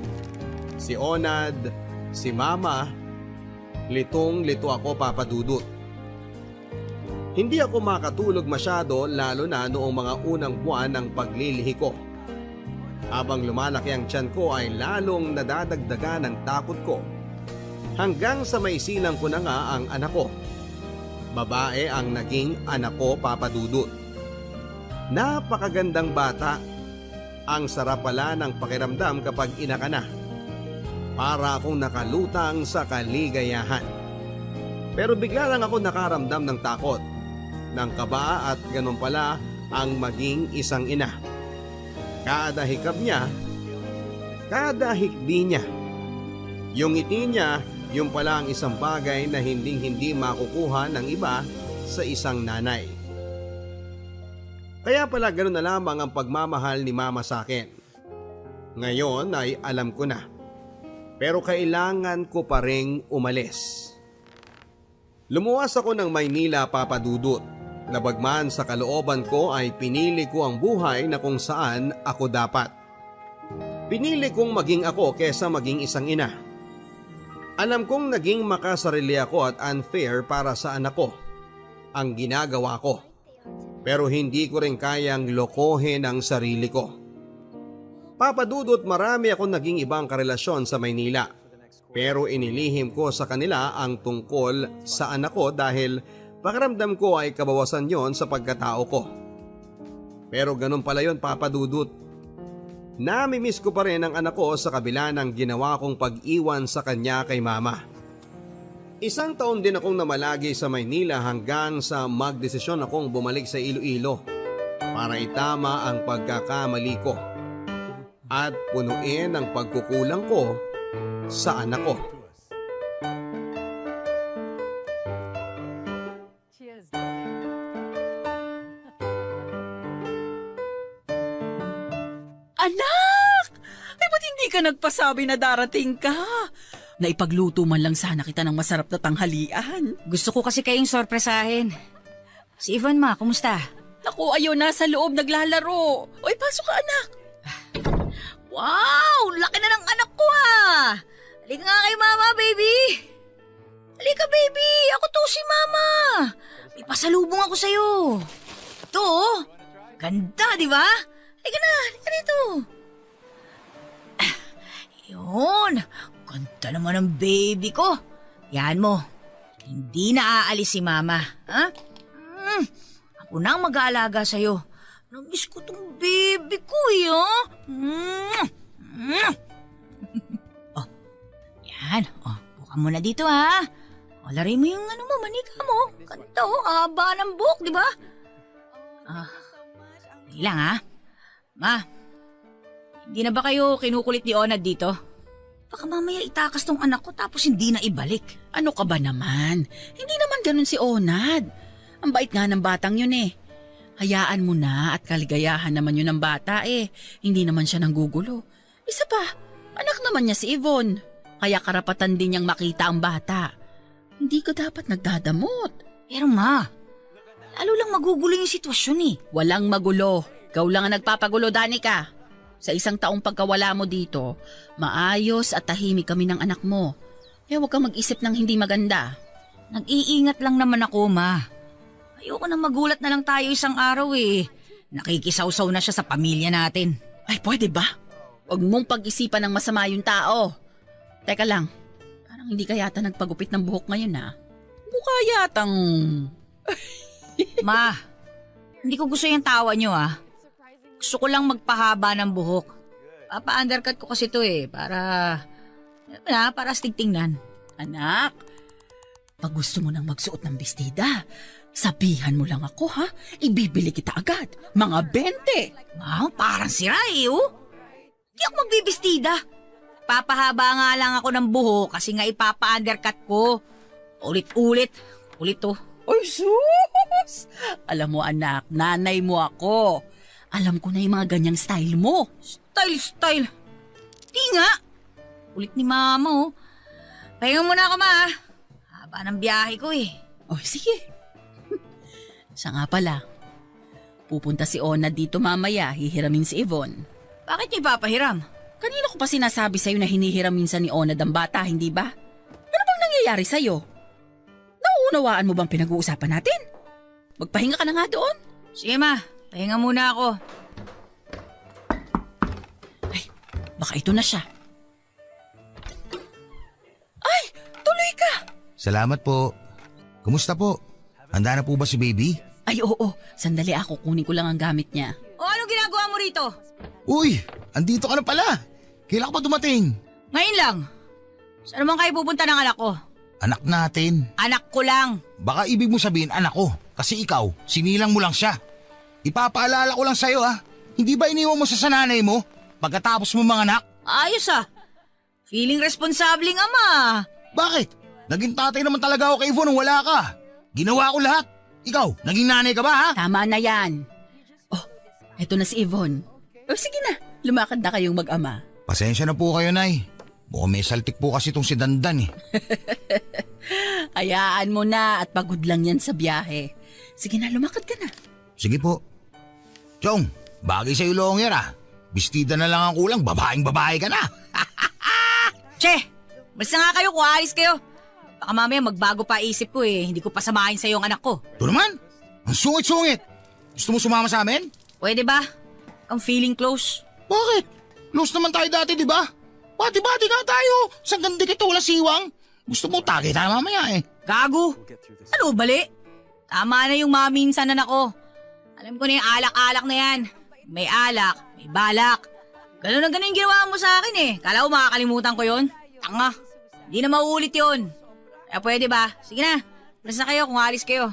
Si Onad, si Mama, litong-lito ako, Papa Dudut. Hindi ako makatulog masyado lalo na noong mga unang buwan ng paglilihi ko. Habang lumalaki ang tiyan ko ay lalong nadadagdagan ng takot ko. Hanggang sa maisilang ko na nga ang anak ko. Babae ang naging anak ko, Papa Dudut. Napakagandang bata. Ang sarap pala ng pakiramdam kapag ina ka na. Para akong nakalutang sa kaligayahan. Pero bigla lang ako nakaramdam ng takot, ng kaba at ganun pala ang maging isang ina. Kada hikab niya, kada hikbi niya, yung ngiti niya, yung pala ang isang bagay na hindi makukuha ng iba sa isang nanay. Kaya pala ganun na lamang ang pagmamahal ni Mama sa akin. Ngayon ay alam ko na. Pero kailangan ko pa ring umalis. Lumuwas ako ng Maynila, Papa Dudut. Nabagman sa kalooban ko ay pinili ko ang buhay na kung saan ako dapat. Pinili kong maging ako kesa maging isang ina. Alam kong naging makasarili ako at unfair para sa anak ko. Ang ginagawa ko. Pero hindi ko rin kayang lokohin ang sarili ko. Papa Dudut, marami akong naging ibang karelasyon sa Maynila. Pero inilihim ko sa kanila ang tungkol sa anak ko dahil pakiramdam ko ay kabawasan yon sa pagkatao ko. Pero ganun pala yon, Papa Dudut. Namimiss ko pa rin ang anak ko sa kabila ng ginawa kong pag-iwan sa kanya kay Mama. Isang taon din akong namalagi sa Maynila hanggang sa magdesisyon akong bumalik sa Iloilo para itama ang pagkakamali ko at punuin ang pagkukulang ko sa anak ko. Anak! Ay, ba't hindi ka nagpasabi na darating ka? Naipagluto man lang sana kita ng masarap na tanghalian. Gusto ko kasi kayong sorpresahin. Si Ivan, ma, kumusta? Naku, ayaw na sa loob naglalaro. Oy, pasok ka, anak. Wow! Laki na ng anak ko ah! Halika nga kay Mama, baby! Halika, baby! Ako to si Mama! May pasalubong ako sa'yo. Ito, oh. Ganda, di ba? Halika na, halika dito. Yun, ganda naman ang baby ko. Yan mo, hindi na aalis si Mama. Ha? Ako na ang mag-aalaga sa'yo. Namiss ko tong baby ko eh, oh. Oh, yan. Oh, buka mo na dito, ha. O, lari mo yung manika mo. Ganda, oh, haba ng buhok, di ba? Hindi lang, ha. Ma, hindi na ba kayo kinukulit ni Onad dito? Baka mamaya itakas tong anak ko tapos hindi na ibalik. Ano ka ba naman? Hindi naman ganun si Onad. Ang bait nga ng batang yun eh. Hayaan mo na at kaligayahan naman yun ng bata eh. Hindi naman siya nanggugulo. Isa pa, anak naman niya si Yvonne. Kaya karapatan din niyang makita ang bata. Hindi ka dapat nagdadamot. Pero ma, lalo lang magugulo yung sitwasyon eh. Walang magulo. Ikaw lang ang nagpapagulo, Danica. Sa isang taong pagkawala mo dito, maayos at tahimik kami ng anak mo. Kaya huwag kang mag-isip ng hindi maganda. Nag-iingat lang naman ako, ma. Ayoko na magulat na lang tayo isang araw eh. Nakikisawsaw na siya sa pamilya natin. Ay, pwede ba? Huwag mong pag-isipan ng masama yung tao. Teka lang, parang hindi ka yata nagpagupit ng buhok ngayon ha? Mukha yatang... Ma, hindi ko gusto yung tawa nyo ah. Gusto ko lang magpahaba ng buhok. Papa-undercut ko kasi to para astig tingnan. Anak, pag gusto mo nang magsuot ng bestida, sabihan mo lang ako ha, ibibili kita agad. Mga 20. Ma, parang sira Hindi ako magbibistida. Papahaba nga lang ako ng buhok kasi nga ipapa-undercut ko. Ulit-ulit. Ulit to. Ay sus! Alam mo anak, nanay mo ako. Alam ko na yung mga ganyang style mo. Style. Di nga. Ulit ni mama Pahinga muna ako ma. Haba ng biyahe ko Oh, sige. Siya nga pala. Pupunta si Ona dito mamaya, hihiramin si Yvonne. Bakit niya ipapahiram? Kanino ko pa sinasabi sa'yo na hinihiram minsan ni Ona ang bata, hindi ba? Ano bang nangyayari sa'yo? Nauunawaan mo bang pinag-uusapan natin? Magpahinga ka na nga doon. Sige ma, pahinga muna ako. Ay, baka ito na siya. Ay, tuloy ka! Salamat po. Kumusta po? Handa na po ba si baby? Ay, oo. Sandali ako, kunin ko lang ang gamit niya. O anong ginagawa mo rito? Uy, andito ka na pala. Kailan ka pa dumating? Ngayon lang. Saan naman kayo pupunta ng anak ko? Anak natin. Anak ko lang. Baka ibig mo sabihin anak ko. Kasi ikaw, sinilang mo lang siya. Ipapaalala ko lang sa'yo Hindi ba iniwan mo sa nanay mo pagkatapos mo mga anak? Ayos Feeling responsabling ama. Bakit? Naging tatay naman talaga ako kay Yvonne nung wala ka. Ginawa ko lahat. Ikaw, naging nanay ka ba Tama na yan. Oh, eto na si Yvonne. Oh, sige na, lumakad na kayong mag-ama. Pasensya na po kayo, Nay. Mukhang may saltik po kasi itong si Dandan Hayaan mo na at pagod lang yan sa biyahe. Sige na, lumakad ka na. Sige po. Chong, bagay sa'yo longer Bestida na lang ang kulang, babaeng-babae ka na. Che, basta nga kayo kung aalis kayo. Baka mamaya magbago pa isip ko Hindi ko pasamahin sa yung anak ko. Ito naman, ang sungit-sungit. Gusto mo sumama sa amin? Pwede ba? Ang feeling close. Bakit? Close naman tayo dati, di ba? Bati-bati nga tayo. Sa ganda kita wala siwang. Gusto mo tagay tayo mamaya Gago. Ano, bali? Tama na yung maminsan anak ko. Alam ko na yung alak-alak na yan. May alak, may balak. Ganun na ganun yung ginawa mo sa akin Kala ko makakalimutan ko yon? Tanga. Hindi na mauulit yon. Kaya pwede ba? Sige na. Alas na kayo kung alis kayo.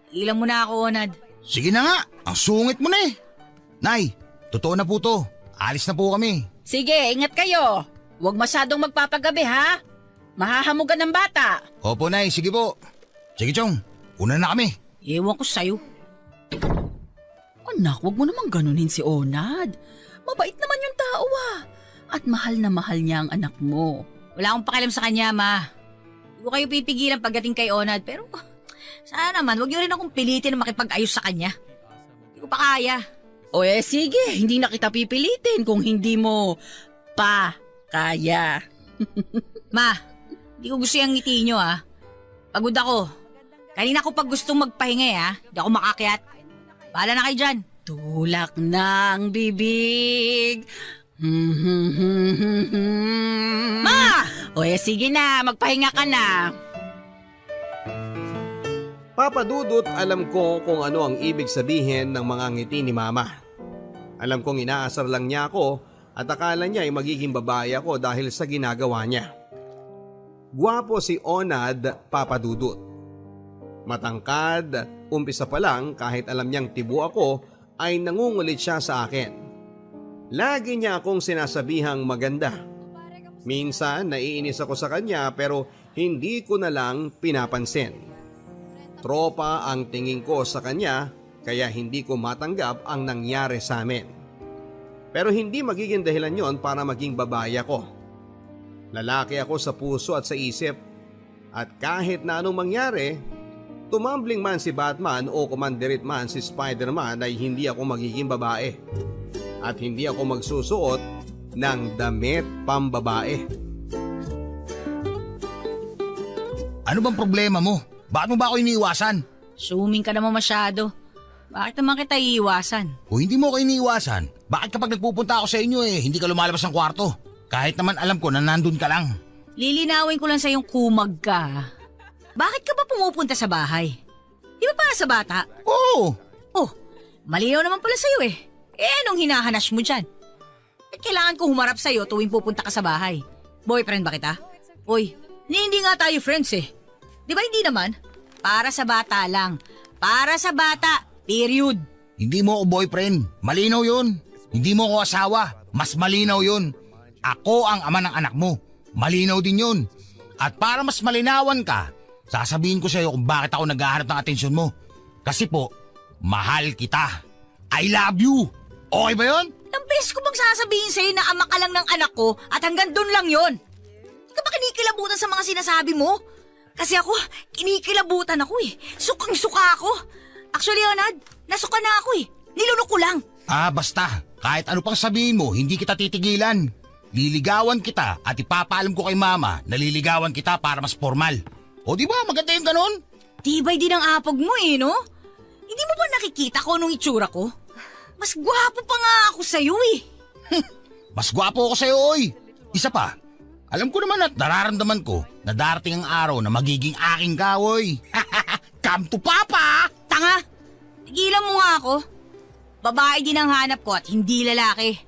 Ilang mo na ako, Onad. Sige na nga, ang sungit mo na Nay, totoo na po to. Alis na po kami. Sige, ingat kayo. Huwag masyadong magpapagabi ha. Mahahamugan ng bata. Opo, Nay, sige po. Sige, Chong, una na kami. Ewan ko sa'yo. Anak, huwag mo naman ganunin si Onad. Mabait naman yung tao At mahal na mahal niya ang anak mo. Wala akong pakialam sa kanya, ma. Hindi ko kayo pipigilan pagdating kay Onad, pero sana naman, huwag niyo rin akong pilitin na makipag-ayos sa kanya. Hindi ko pa kaya. O sige, hindi na kita pipilitin kung hindi mo pa kaya. Ma, hindi ko gusto yung ngiti nyo Pagod ako. Kanina ko pag gustong magpahinga hindi ako makakyat. Bahala na kayo dyan. Tulak ng bibig. Ma! O sige na, magpahinga ka na. Papa Dudut, alam ko kung ano ang ibig sabihin ng mga ngiti ni Mama. Alam kong inaasar lang niya ako at akala niya ay magiging babae ako dahil sa ginagawa niya. Gwapo si Onad, Papa Dudut. Matangkad, umpisa pa lang kahit alam niyang tibo ako ay nangungulit siya sa akin. Lagi niya akong sinasabihang maganda. Minsan naiinis ako sa kanya pero hindi ko na lang pinapansin. Tropa ang tingin ko sa kanya kaya hindi ko matanggap ang nangyari sa amin. Pero hindi magiging dahilan yon para maging babae ako. Lalaki ako sa puso at sa isip at kahit na anong mangyari, tumambling man si Batman o kumandirit man si Spider-Man ay hindi ako magiging babae. At hindi ako magsusuot ng damit pambabae. Ano bang problema mo? Bakit mo ba ako iniiwasan? Suming ka naman masyado. Bakit naman kita iiwasan? Kung hindi mo ako iniiwasan, bakit kapag nagpupunta ako sa inyo hindi ka lumalabas ng kwarto? Kahit naman alam ko na nandun ka lang. Lilinawin ko lang sa yung kumag ka. Ha? Bakit ka ba pumupunta sa bahay? Di ba para sa bata? Oo. Oh, malinaw naman pala sa'yo eh. Anong hinahanas mo dyan? At kailangan ko humarap sa'yo tuwing pupunta ka sa bahay. Boyfriend ba kita? Uy, hindi nga tayo friends eh. Di ba hindi naman? Para sa bata lang. Para sa bata. Period. Hindi mo ako boyfriend. Malinaw yun. Hindi mo ako asawa. Mas malinaw yun. Ako ang ama ng anak mo. Malinaw din yun. At para mas malinawan ka, sasabihin ko sa'yo kung bakit ako naghahanap ng atensyon mo. Kasi po, mahal kita. I love you. Okay ba yun? Ilang beses ko bang sasabihin sa'yo na ama ka lang ng anak ko at hanggang doon lang yon? Hindi ka ba kinikilabutan sa mga sinasabi mo? Kasi ako, kinikilabutan ako eh. Sukang-suka ako. Actually, Leonard, nasuka na ako eh. Nilunok ko lang. Basta. Kahit ano pang sabihin mo, hindi kita titigilan. Liligawan kita at ipapaalam ko kay mama na liligawan kita para mas formal. O di ba maganda yung ganon? Tibay din ang apog mo eh, no? Hindi mo ba nakikita ko nung itsura ko? Mas gwapo pa nga ako sa'yo eh. Mas gwapo ako sa'yo, oy. Isa pa, alam ko naman at nararamdaman ko na darating ang araw na magiging aking ka, oy. Come to papa! Tanga! Tigilan mo nga ako. Babae din ang hanap ko at hindi lalaki.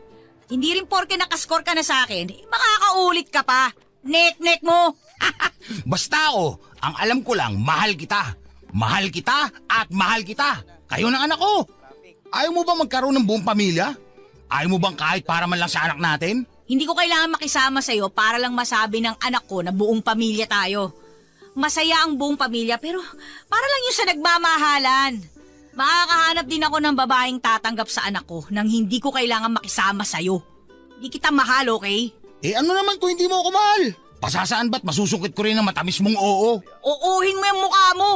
Hindi rin porke nakaskor ka na sa akin, makakaulit ka pa. Nek-nek mo! Basta ako, ang alam ko lang, mahal kita. Mahal kita at mahal kita. Kayo ng anak ko. Ayaw mo ba magkaroon ng buong pamilya? Ayaw mo bang kahit para man lang sa anak natin? Hindi ko kailangan makisama sa'yo para lang masabi ng anak ko na buong pamilya tayo. Masaya ang buong pamilya pero para lang yun sa nagmamahalan. Makakahanap din ako ng babaeng tatanggap sa anak ko nang hindi ko kailangan makisama sa'yo. Hindi kita mahal, okay? Ano naman kung hindi mo ako mahal? Pasasaan ba't masusungkit ko rin ng matamis mong oo? Uuhin mo yung mukha mo!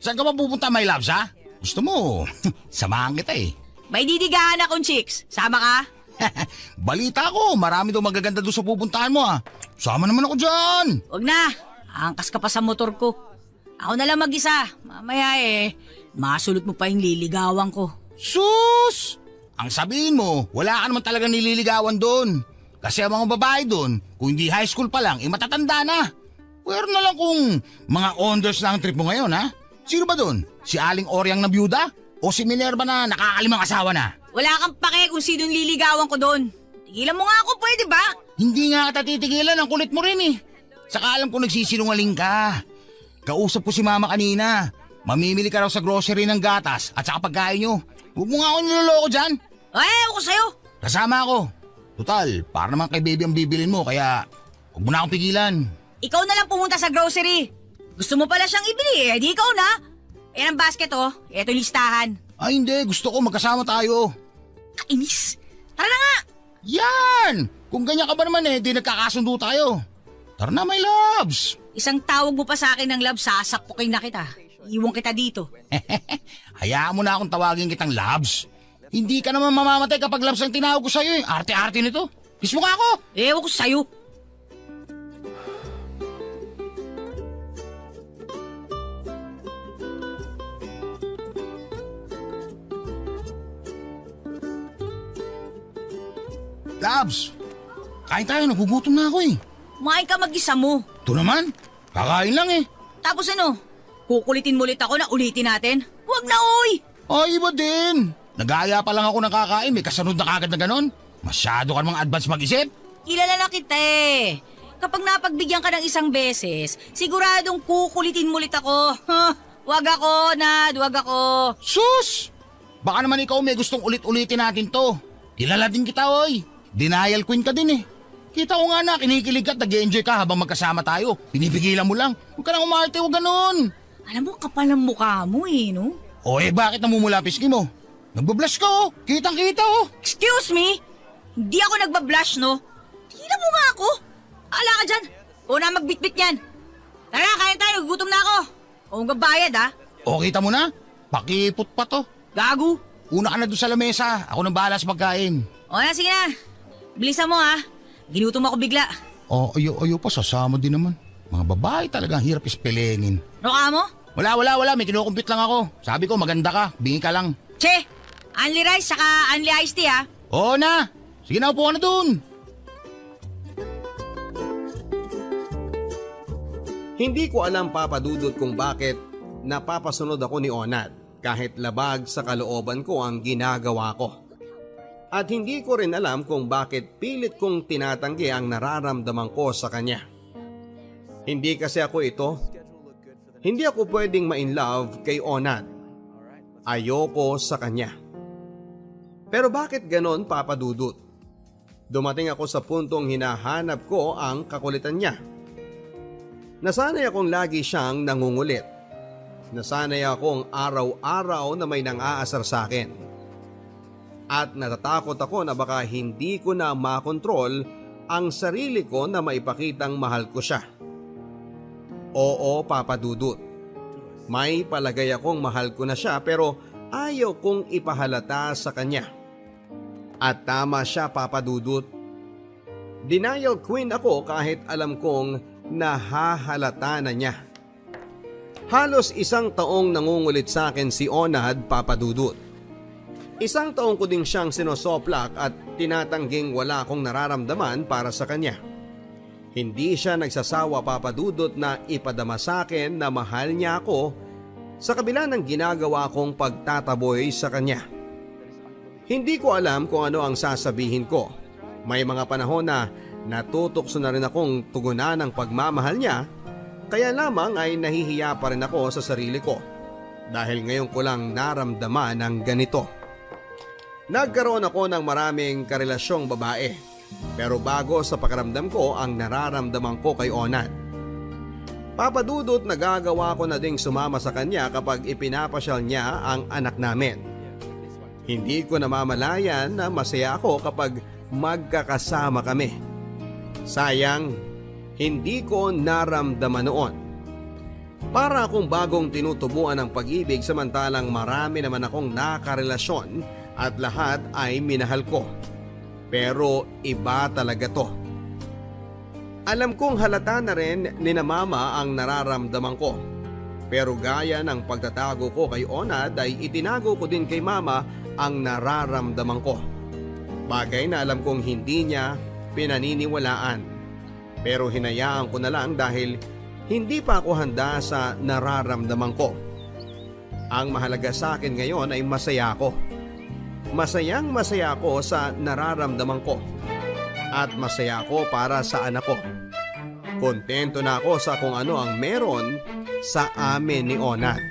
Saan ka ba pupunta, my loves, ha? Gusto mo, samahan kita eh. May didigahan akong chicks. Sama ka? Balita ko, marami daw magaganda doon sa pupuntahan mo, ha? Sama naman ako dyan. Huwag na. Angkas ka pa sa motor ko. Ako na lang mag-isa. Mamaya masulot mo pa yung liligawan ko. Sus! Ang sabihin mo, wala ka naman talaga nililigawan doon. Kasi ang mga babae doon, kung hindi high school pa lang, matatanda na. Pero na lang kung mga onders na ang trip mo ngayon, ha? Sino ba doon? Si Aling Oryang na byuda? O si Minerva na nakakalimang asawa na? Wala kang pake kung sinong liligawan ko doon. Tigilan mo nga ako, pwede ba? Hindi nga kita titigilan, ang kulit mo rin eh. Saka alam ko nagsisinungaling ka. Kausap ko si mama kanina. Mamimili ka raw sa grocery ng gatas at saka pagkain nyo. Huwag mo nga ako niloloko dyan. Ako sa'yo. Kasama ako. Total, para naman kay baby ang bibilin mo kaya huwag mo na akong pigilan. Ikaw na lang pumunta sa grocery. Gusto mo pala siyang ibili di ikaw na. Yan ang basket Ito yung listahan. Ay hindi, gusto ko magkasama tayo. Kainis. Tara na nga. Yan! Kung ganyan ka ba naman di nagkakasundo tayo. Tara na, my loves. Isang tawag mo pa sa akin ng love, sasakpukin na kita. Iwan kita dito. Hayaan mo na akong tawagin kitang loves. Hindi ka naman mamamatay kapag loves ang tinawag ko sa'yo eh. Arte-arte nito. Kiss mo ka ako. Ewan ko sa'yo. Loves, kain tayo. Nagugutom na ako eh. Kumain ka mag-isa mo. Ito naman, kakain lang eh. Tapos kukulitin mo ulit ako na ulitin natin? Huwag na, oy! Ay, iba din. Nag-aaya pa lang ako ng kakain, may kasunod na kagad na ganon. Masyado ka namang advance mag-isip. Kilala na kita eh. Kapag napagbigyan ka ng isang beses, siguradong kukulitin mo ulit ako. Wag ako, Nad, wag ako. Sus! Baka naman ikaw may gustong ulit-ulitin natin to. Kilala din kita, oy. Denial queen ka din eh. Kita ko nga na, kinikilig ka at nag-enjoy ka habang magkasama tayo. Pinipigilan mo lang. Huwag ka nang umarte, huwag ganon. Alam mo, kapal ang mukha mo no? O bakit namumula pisngi mo? Nagbablush ka kitang-kita Excuse me? Hindi ako nagbablush, no? Tingnan mo nga ako. Ala ka dyan. O na magbitbit yan. Tara, kain tayo, gutom na ako. O magbayad O kita mo na, pakipot pa to. Gago. Una ka na doon sa lamesa, ako nang bahala sa pagkain. O na, sige na. Bilisan mo Ginutom ako bigla. Ayo pa, sasama din naman. Mga babae talaga, hirap ispelengin. Ano ka mo? Wala, may kinukumpit lang ako. Sabi ko, maganda ka, bingi ka lang. Che, only rice saka only iced tea Oo na, sige na, upo ka na dun. Hindi ko alam papadudot kung bakit napapasunod ako ni Onad kahit labag sa kalooban ko ang ginagawa ko. At hindi ko rin alam kung bakit pilit kong tinatanggi ang nararamdaman ko sa kanya. Hindi kasi ako ito. Hindi ako pwedeng ma-inlove kay Onad. Ayoko sa kanya. Pero bakit ganon, Papa Dudut? Dumating ako sa puntong hinahanap ko ang kakulitan niya. Nasanay akong lagi siyang nangungulit. Nasanay akong araw-araw na may nang-aasar sa akin. At natatakot ako na baka hindi ko na makontrol ang sarili ko na maipakitang mahal ko siya. Oo, Papa Dudut. May palagay akong mahal ko na siya pero ayaw kong ipahalata sa kanya. At tama siya, Papa Dudut. Denial queen ako kahit alam kong nahahalata na niya. Halos 1 taong nangungulit sa akin si Onad, Papa Dudut. 1 taong ko din siyang sinosoplak at tinatangging wala akong nararamdaman para sa kanya. Hindi siya nagsasawa, Papa Dudut, na ipadama sa akin na mahal niya ako sa kabila ng ginagawa kong pagtataboy sa kanya. Hindi ko alam kung ano ang sasabihin ko. May mga panahon na natutokso na rin akong tugunan ng pagmamahal niya, kaya lamang ay nahihiya pa rin ako sa sarili ko dahil ngayon ko lang naramdaman ng ganito. Nagkaroon ako ng maraming karelasyong babae, pero bago sa pakiramdam ko ang nararamdaman ko kay Onad. Papa Dudut, nagagawa ko na ding sumama sa kanya kapag ipinapasyal niya ang anak namin. Hindi ko namamalayan na masaya ako kapag magkakasama kami. Sayang, hindi ko naramdaman noon. Para akong bagong tinutubuan ng pag-ibig samantalang marami naman akong nakarelasyon at lahat ay minahal ko. Pero iba talaga to. Alam kong halata na rin ni na Mama ang nararamdaman ko. Pero gaya ng pagtatago ko kay Onad ay itinago ko din kay Mama ang nararamdaman ko. Bagay na alam kong hindi niya pinaniniwalaan. Pero hinayaan ko na lang dahil hindi pa ako handa sa nararamdaman ko. Ang mahalaga sa akin ngayon ay masaya ako. Masayang masaya ako sa nararamdaman ko. At masaya ako para sa anak ko. Kontento na ako sa kung ano ang meron sa amin ni Onad.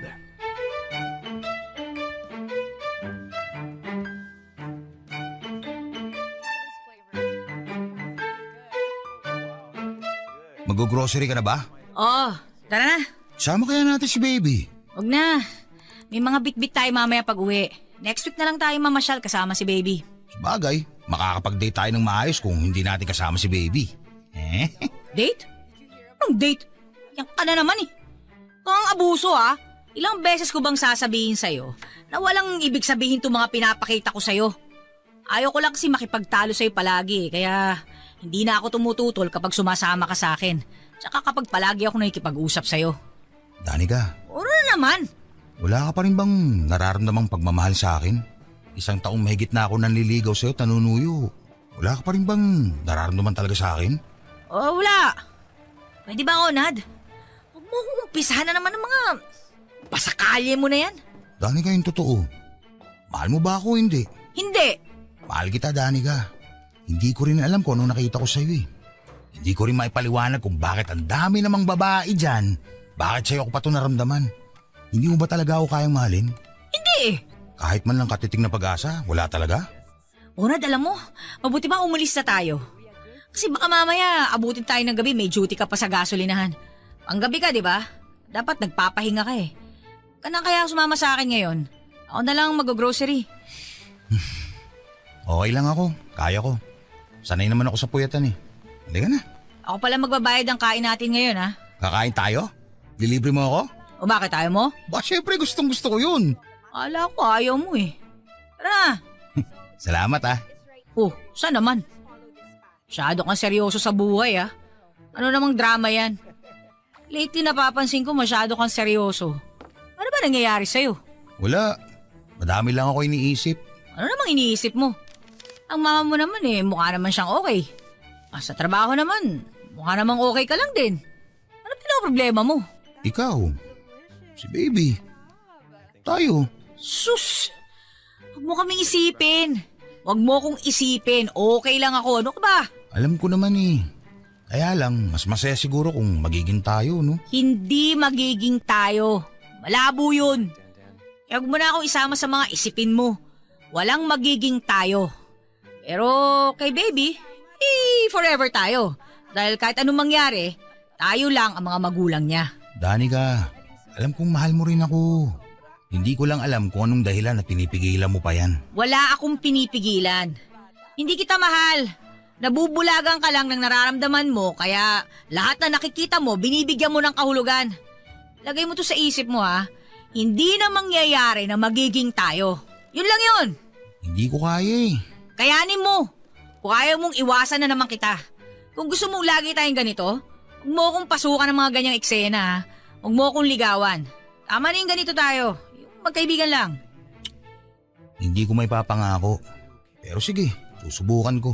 Mag-grocery ka na ba? Oh, tara na. Sama kaya natin si baby. Huwag na. May mga bit-bit tayo mamaya pag uwi. Next week na lang tayo mamasyal kasama si baby. Sabagay, makakapag-date tayo ng maayos kung hindi natin kasama si baby. Date? Anong date? Yan ka na naman eh. Kung abuso ha, ilang beses ko bang sasabihin sa'yo na walang ibig sabihin itong mga pinapakita ko sa'yo. Ayaw ko lang kasi makipagtalo sa'yo palagi kaya hindi na ako tumututol kapag sumasama ka sa akin. Tsaka kapag palagi ako nakikipag-usap sa'yo. Danica. Ano na naman? Wala ka pa rin bang nararamdamang pagmamahal sa akin? 1 taong mahigit na ako nanliligaw sa'yo, tanunuyo. Wala ka pa rin bang nararamdaman talaga sa akin? Oh, wala. Pwede ba, Onad? Huwag mo akong umpisahan na naman ng mga pasakalye mo na yan. Danica, yung totoo. Mahal mo ba ako hindi? Hindi. Mahal kita, Danica. Hindi ko rin alam kung ano nakita ko sa'yo eh. Hindi ko rin maipaliwanag kung bakit ang dami namang babae dyan. Bakit sa'yo ako pa ito naramdaman? Hindi mo ba talaga ako kayang mahalin? Hindi. Kahit man lang katiting na pag-asa, wala talaga? Onad, alam mo, mabuti ba umalis na tayo? Kasi baka mamaya abutin tayo ng gabi, may duty ka pa sa gasolinahan. Ang gabi ka, di ba? Dapat nagpapahinga ka eh. Kanang kaya sumama sa akin ngayon? Ako na lang mag-grocery. Okay lang ako, kaya ko. Sanay naman ako sa puyatan eh. Halika na. Ako pala magbabayad ang kain natin ngayon ha. Kakain tayo? Lilibre mo ako? O bakit tayo mo? Ba, syempre gustong gusto ko yun. Akala ko ayaw mo eh. Tara na. Salamat ah. Oh, saan naman? Masyado kang seryoso sa buhay ah. Ano namang drama yan? Lately napapansin ko masyado kang seryoso. Ano ba nangyayari sa'yo? Wala. Madami lang ako iniisip. Ano namang iniisip mo? Ang mama mo naman eh, mukha naman siyang okay. Sa trabaho naman, mukha namang okay ka lang din. Ano Ano problema mo? Ikaw, si baby, tayo. Sus! Huwag mo kaming isipin. Huwag mo kong isipin. Okay lang ako. Ano ka ba? Alam ko naman eh. Kaya lang, mas masaya siguro kung magiging tayo, no? Hindi magiging tayo. Malabo yun. Kaya huwag mo na akong isama sa mga isipin mo. Walang magiging tayo. Pero kay baby, forever tayo. Dahil kahit anong mangyari, tayo lang ang mga magulang niya. Danica, alam kong mahal mo rin ako. Hindi ko lang alam kung anong dahilan at pinipigilan mo pa yan. Wala akong pinipigilan. Hindi kita mahal. Nabubulagan ka lang ng nararamdaman mo kaya lahat na nakikita mo binibigyan mo ng kahulugan. Lagay mo to sa isip mo ha. Hindi na mangyayari na magiging tayo. Yun lang yun. Hindi ko kaya eh. Kayanin mo. Kung ayaw mong iwasan na naman kita. Kung gusto mong lagi tayong ganito, huwag mo akong pasukan ng mga ganyang eksena ha. Huwag mo akong ligawan. Tama na yung ganito tayo. Yung magkaibigan lang. Hindi ko may papangako. Pero sige, susubukan ko.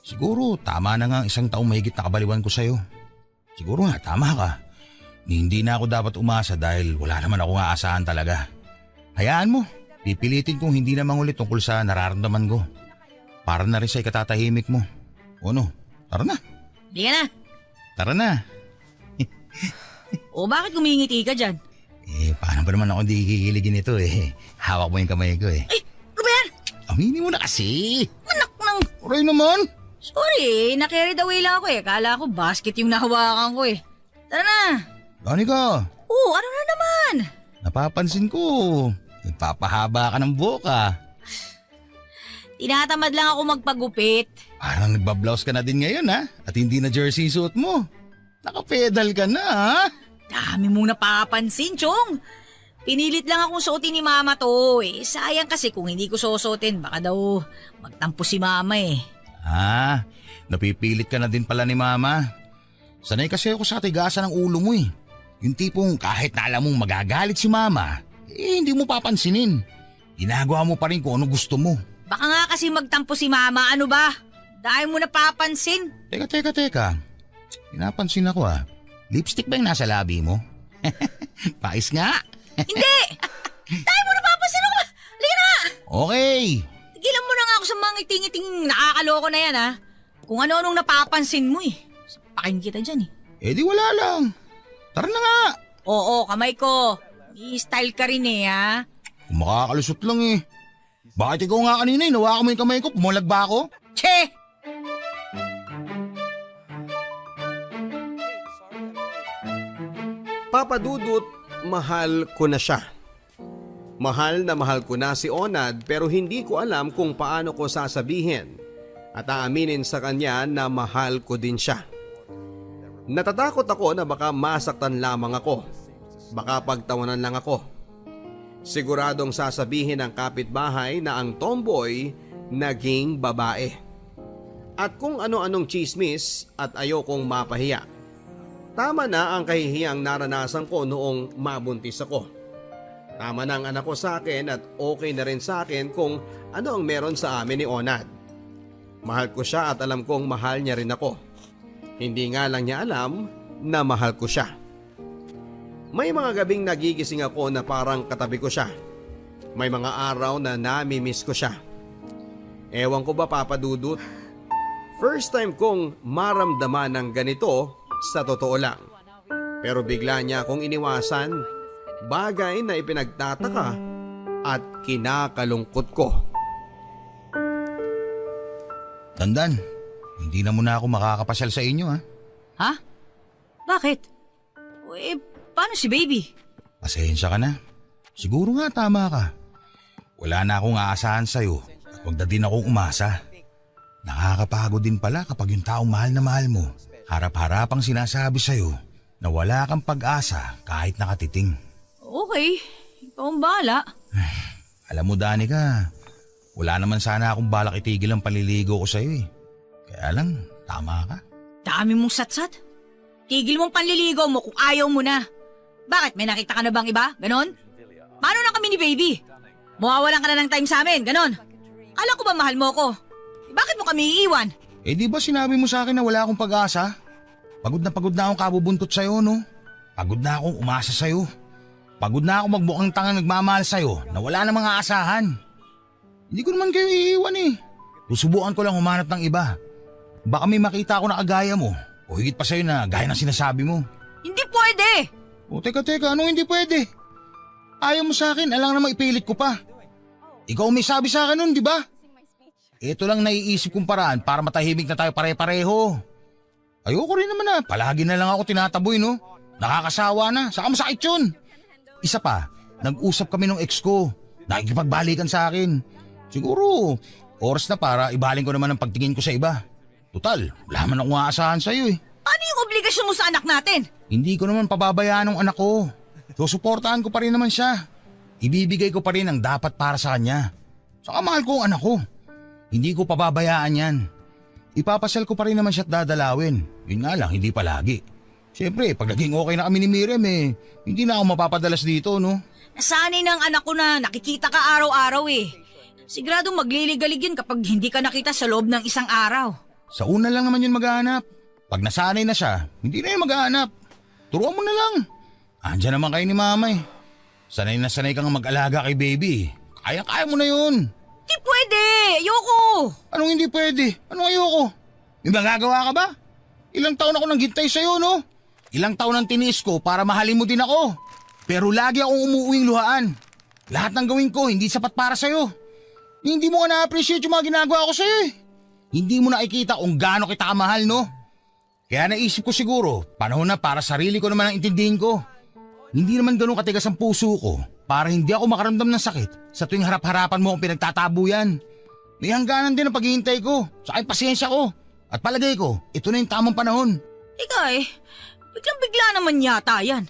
Siguro tama na nga ang 1 taong mahigit na kabaliwan ko sa'yo. Siguro nga tama ka. Hindi na ako dapat umasa dahil wala naman akong aasahan talaga. Hayaan mo, pipilitin kong hindi na mangulit tungkol sa nararamdaman ko. Para na rin sa ikatatahimik mo. O no, tara na. Hindi ka na. Tara na. O bakit gumingiti ka dyan? Paano ba naman ako hindi kikiligin ito eh. Hawak mo yung kamay ko eh. Ay, ano ba yan? Aminin mo na kasi. Anak ng... Aray naman. Sorry, na-carried away lang ako eh. Kala ko basket yung nahawakan ko eh. Tara na. Danica. Oo, ano na naman? Napapansin ko. Nagpapahaba ka ng buhok ah. Tinatamad lang ako magpagupit. Parang nagbablouse ka na din ngayon ha. At hindi na jersey suit mo. Nakapedal ka na ha. Dami mong napapansin, Chong. Pinilit lang akong suotin ni Mama to eh. Sayang kasi kung hindi ko susuotin, baka daw magtampo si Mama eh. Napipilit ka na din pala ni Mama. Sanay kasi ako sa tigasan ng ulo mo eh. Yung tipong kahit na alam mong magagalit si Mama, hindi mo papansinin. Ginagawa mo pa rin kung ano gusto mo. Baka nga kasi magtampo si Mama, ano ba? Dahil mo napapansin. Teka. Pinapansin ako ah. Lipstick ba yung nasa labi mo? Pais nga. Hindi! Dahil mo napapansin ako ba? Halika na! Okay. Tigilan mo na nga ako sa mga ngiting-ngiting nakakaloko na yan ha. Kung ano-anong napapansin mo eh. Sapakin kita dyan eh. Di wala lang. Tara na nga. Oo, kamay ko. I-style ka rin eh ha. Kung makakalusot lang eh. Bakit ikaw nga kanina nawakan mo yung kamay ko? Pumulag ba ako? Che! Papa Dudut, mahal ko na siya. Mahal na mahal ko na si Onad pero hindi ko alam kung paano ko sasabihin at aaminin sa kanya na mahal ko din siya. Natatakot ako na baka masaktan lamang ako. Baka pagtawanan lang ako. Siguradong sasabihin ng kapitbahay na ang tomboy naging babae. At kung ano-anong chismis at ayokong mapahiya. Tama na ang kahihiyang naranasan ko noong mabuntis ako. Tama na ang anak ko sa akin at okay na rin sa akin kung ano ang meron sa amin ni Onad. Mahal ko siya at alam kong mahal niya rin ako. Hindi nga lang niya alam na mahal ko siya. May mga gabing nagigising ako na parang katabi ko siya. May mga araw na nami-miss ko siya. Ewan ko ba Papa Dudut? First time kong maramdaman ng ganito sa totoo lang. Pero bigla niya akong iniwasan, bagay na ipinagtataka at kinakalungkot ko. Tandan, hindi na muna ako makakapasyal sa inyo ha. Ha? Bakit? Paano si baby? Pasensya ka na. Siguro nga tama ka. Wala na akong aasahan sa'yo at huwag na din akong umasa. Nakakapagod din pala kapag yung taong mahal na mahal mo, harap-harapang sinasabi sa'yo na wala kang pag-asa kahit nakatiting. Okay, ikaw ang bahala. Alam mo Danica, wala naman sana akong balak itigil ang paliligo ko sa'yo eh. Kaya lang, tama ka. Dami mong satsat. Tigil mong panliligo mo kung ayaw mo na. Bakit? May nakita ka na bang iba? Ganon? Paano na kami ni baby? Mawawalan ka na ng time sa amin, ganon? Kala ko ba mahal mo ko? Bakit mo kami iiwan? Di ba sinabi mo sa akin na wala akong pag-asa? Pagod na akong kabubuntot sa'yo, no? Pagod na akong umasa sa'yo. Pagod na akong magmukhang tangang nagmamahal sa'yo na wala na mga aasahan. Hindi ko naman kayo iiwan eh. Susubukan ko lang humanap ng iba. Baka may makita ako na kagaya mo o higit pa sa'yo na gaya ng sinasabi mo. Hindi pwede! O teka, anong hindi pwede? Ayaw mo sa akin, alang na maipilit ko pa. Ikaw may sabi sa akin nun, di ba? Ito lang naiisip kong paraan para matahimik na tayo pare-pareho. Ayoko rin naman na, palagi na lang ako tinataboy, no? Nakakasawa na, saka masakit yun. Isa pa, nag-usap kami ng ex ko. Nakikipagbalikan sa akin. Siguro, oras na para ibaling ko naman ang pagtingin ko sa iba. Total, wala man akong aasahan sa'yo eh. Ano yung obligasyon mo sa anak natin? Hindi ko naman pababayaan ng anak ko. Susuportahan ko pa rin naman siya. Ibibigay ko pa rin ang dapat para sa kanya. Saka mahal ko ang anak ko. Hindi ko pababayaan yan. Ipapasal ko pa rin naman siya at dadalawin. Yun nga lang, hindi palagi. Siyempre, pag naging okay na kami ni Miriam hindi na ako mapapadalas dito, no? Nasanay ng anak ko na nakikita ka araw-araw eh. Siguradong magliligalig yun kapag hindi ka nakita sa loob ng isang araw. Sa una lang naman yun maghahanap. Pag nasanay na siya, hindi na yun maghahanap. Turuan mo na lang. Andiyan naman kayo ni mama eh. Sanay na sanay kang mag-alaga kay baby. Kaya mo na yun. Di pwede! Ayoko! Anong hindi pwede? Anong ayoko? May magagawa ka ba? Ilang taon ako nang hintay sa'yo, no? Ilang taon ang tiniis ko para mahalin mo din ako. Pero lagi akong umuuwing luhaan. Lahat ng gawin ko hindi sapat para sa'yo. Hindi mo nga na-appreciate yung mga ginagawa ko sa'yo eh. Hindi mo nakikita kung gaano kita kamahal, no? Kaya naisip ko siguro, panahon na para sarili ko naman ang intindihin ko. Hindi naman ganun katigas ang puso ko para hindi ako makaramdam ng sakit sa tuwing harap-harapan mo ang pinagtatabuyan. May hangganan din ang paghihintay ko, saka yung pasensya ko. At palagay ko, ito na yung tamang panahon. Ika biglang-bigla naman yata yan.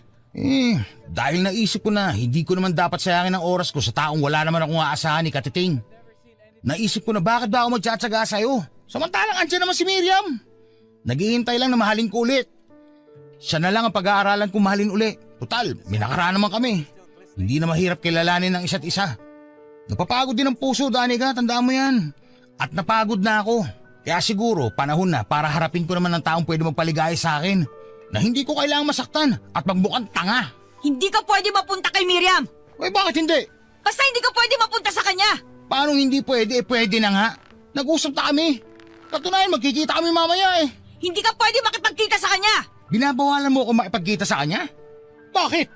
Dahil naisip ko na hindi ko naman dapat sayangin ang oras ko sa taong wala naman akong aasahan ni Katiting. Naisip ko na bakit ba ako magtsatsaga sa'yo? Samantalang andyan naman si Miriam. Naghihintay lang na mahalin ko ulit. Siya na lang ang pag-aaralan kong mahalin uli. Total, may nakaraan naman kami. Hindi na mahirap kilalanin ng isa't isa. Napapagod din ang puso, Danica, tandaan mo yan. At napagod na ako. Kaya siguro, panahon na para harapin ko naman ng taong pwede magpaligaya sa akin. Na hindi ko kailangang masaktan at magmukhang tanga. Hindi ka pwede mapunta kay Miriam. Ay, bakit hindi? Basta hindi ka pwede mapunta sa kanya. Paano hindi pwede? Pwede na nga. Nag-usap na kami. Katunayan, magkikita kami mamaya eh. Hindi ka pwede makipagkita sa kanya. Binabawalan mo ako makipagkita sa kanya? Bakit?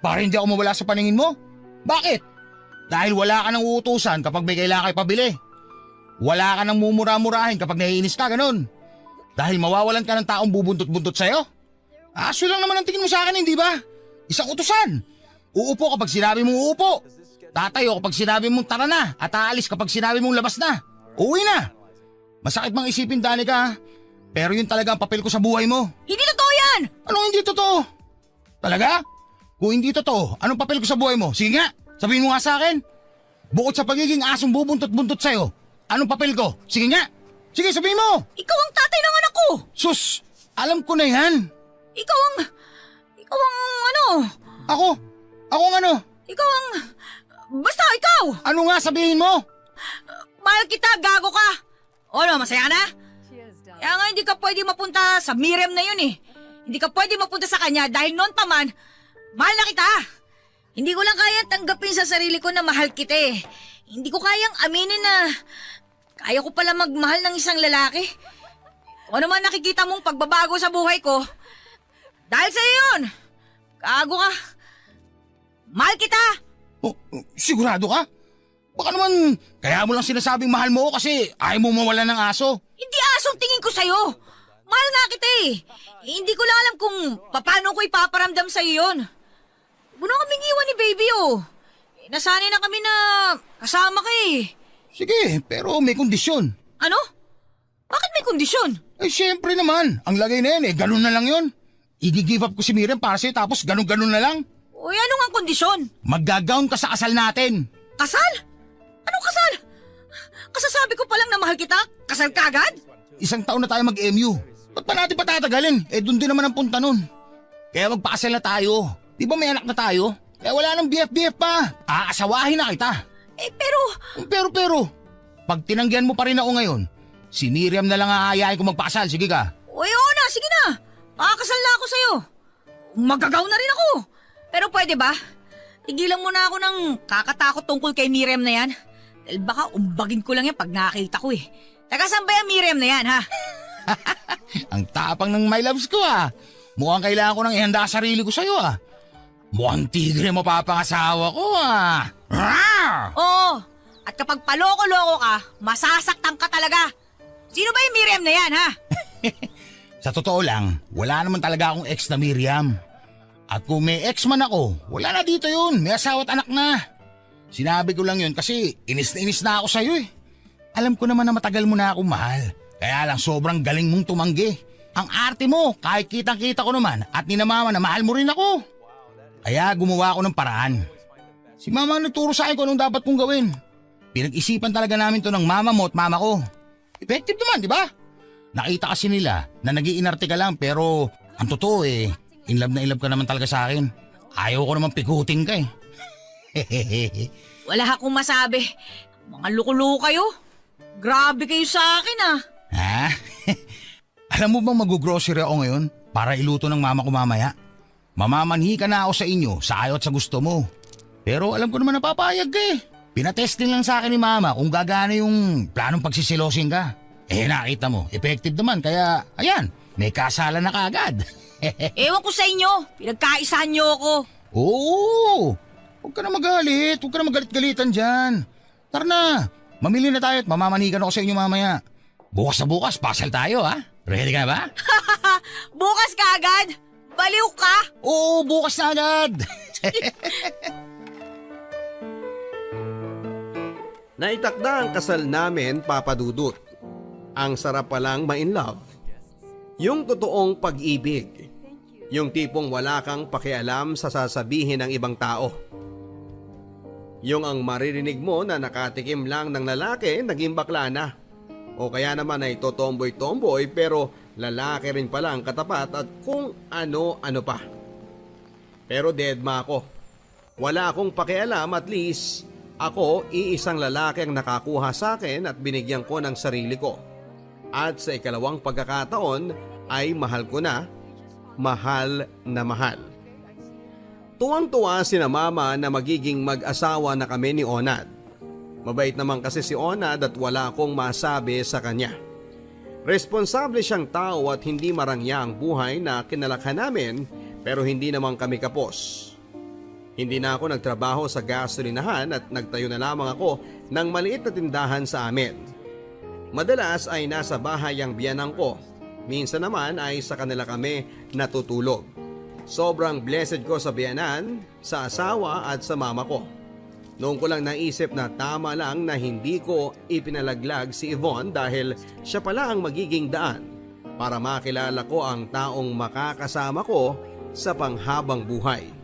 Para hindi ako mawala sa paningin mo? Bakit? Dahil wala ka nang uutusan kapag may kailangan kayo pabili. Wala ka nang mumura-murahin kapag naiinis ka, ganun. Dahil mawawalan ka ng taong bubuntot-buntot sa'yo? Aso lang naman ang tingin mo sa akin, hindi ba? Isang utusan. Uupo kapag sinabi mong uupo. Tatayo kapag sinabi mong tara na at aalis kapag sinabi mong labas na. Uwi na. Masakit mang isipin, Danica, pero yun talaga ang papel ko sa buhay mo. Hindi totoo yan! Anong hindi totoo? Talaga? Kung hindi totoo, anong papel ko sa buhay mo? Sige nga, sabihin mo nga sa akin. Bukod sa pagiging asong bubuntot-buntot sa'yo, anong papel ko? Sige nga. Sige, sabihin mo. Ikaw ang tatay ng anak ko! Sus, alam ko na yan. Ikaw ang ano? Ako ang ano? Ikaw ang... Basta ikaw! Ano nga sabihin mo? Mahal kita, gago ka! O ano, masaya na? Kaya nga hindi ka pwede mapunta sa Miriam na yun eh. Hindi ka pwede mapunta sa kanya dahil noon pa man, mahal na kita. Hindi ko lang kaya tanggapin sa sarili ko na mahal kita eh. Hindi ko kayang aminin na kaya ko pala magmahal ng isang lalaki. Kung ano man nakikita mong pagbabago sa buhay ko, dahil sa'yo yun. Gago ka. Mahal kita. Sigurado ka? Baka naman kaya mo lang sinasabing mahal mo kasi ayaw mo mawala ng aso. Hindi asong tingin ko sa'yo. Mahal nga kita eh. Hindi ko lang alam kung paano ko ipaparamdam sa'yo yun. Huwag na kaming iwan ni baby oh. Nasanay na kami na kasama ka eh. Sige, pero may kondisyon. Ano? Bakit may kondisyon? Eh syempre naman, ang lagay na yan ganun na lang yun. I-give up ko si Miriam para sa'yo tapos ganun-ganun na lang. Uy, ano nga kondisyon? Maggagaon ka sa kasal natin. Kasal? Anong kasal? Kasasabi ko palang na mahal kita? Kasal ka agad? 1 taon na tayo mag-MU. Ba't pa natin patatagalin? Dun din naman ang punta nun. Kaya magpakasal na tayo. Di ba may anak na tayo? Kaya wala nang BF pa. Aasawahin na kita. Pero, pag tinanggihan mo pa rin ako ngayon, si Miriam na lang aayain ko magpakasal. Sige ka. Uy, oo na, sige na. Kasal na ako sa'yo. Magagaw na rin ako. Pero pwede ba? Tigilan mo na ako ng kakatakot tungkol kay Miriam na yan. Dahil baka umbagin ko lang yan pag nakita ko eh. Taga saan ba yung Miriam na yan, ha? Ang tapang ng my loves ko Mukhang kailangan ko nang ihanda sarili ko sa'yo Mukhang tigre mapapangasawa ko Oo. At kapag paloko-loko ka, masasaktan ka talaga. Sino ba yung Miriam na yan, ha? Sa totoo lang, wala naman talaga akong ex na Miriam. At kung may ex man ako, wala na dito yun. May asawa at anak na. Sinabi ko lang yun kasi inis na ako sa'yo Alam ko naman na matagal mo na akong mahal. Kaya lang sobrang galing mong tumanggi. Ang arte mo, kahit kitang-kita ko naman at ni na mama na mahal mo rin ako. Kaya gumawa ako ng paraan. Si mama nagturo sa akin kung anong dapat kong gawin. Pinag-isipan talaga namin to ng mama mo at mama ko. Effective naman, di ba? Nakita kasi nila na nag-iinarte ka lang pero ang totoo in love na in love ka naman talaga sa akin. Ayaw ko naman pikutin ka Wala akong masabi. Mga loko-loko kayo. Grabe kayo sa akin Alam mo bang mag-grocery ako ngayon para iluto ng mama ko mamaya? Mamamanhi ka na ako sa inyo sa ayaw at sa gusto mo. Pero alam ko naman napapayag ka Pinatesting lang sa akin ni mama kung gagana yung planong pagsisilosin ka. Nakita mo, effective naman kaya ayan, may kasalan na kaagad. Ewan ko sa inyo. Pinagkaisahan niyo ako. Oo! Huwag ka na magalit. Huwag ka na magalit-galitan dyan. Tara na. Mamili na tayo at mamamanigan ako sa inyo mamaya. Bukas na bukas, pasal tayo Ready ka na ba? Bukas ka agad? Baliw ka? Oo, bukas na agad. Naitakda ang kasal namin, Papa Dudut. Ang sarap palang ma-in love. Yung totoong pag-ibig. Yung tipong wala kang pakialam sa sasabihin ng ibang tao. Yung ang maririnig mo na nakatikim lang ng lalaki, naging bakla na. O kaya naman ay totomboy-tomboy pero lalaki rin pala ang katapat at kung ano-ano pa. Pero deadma ako. Wala akong pakialam, at least ako iisang lalaki ang nakakuha sa akin at binigyan ko ng sarili ko. At sa ikalawang pagkakataon ay mahal ko na, mahal na mahal. Tuwang-tuwa sina mama na magiging mag-asawa na kami ni Onad. Mabait naman kasi si Onad at wala akong masabi sa kanya. Responsable siyang tao at hindi marangya ang buhay na kinalakhan namin pero hindi naman kami kapos. Hindi na ako nagtrabaho sa gasolinahan at nagtayo na lamang ako ng maliit na tindahan sa amin. Madalas ay nasa bahay ang biyanang ko. Minsan naman ay sa kanila kami natutulog. Sobrang blessed ko sa biyanan, sa asawa at sa mama ko. Noong ko lang naisip na tama lang na hindi ko ipinalaglag si Yvonne dahil siya pala ang magiging daan para makilala ko ang taong makakasama ko sa panghabang buhay.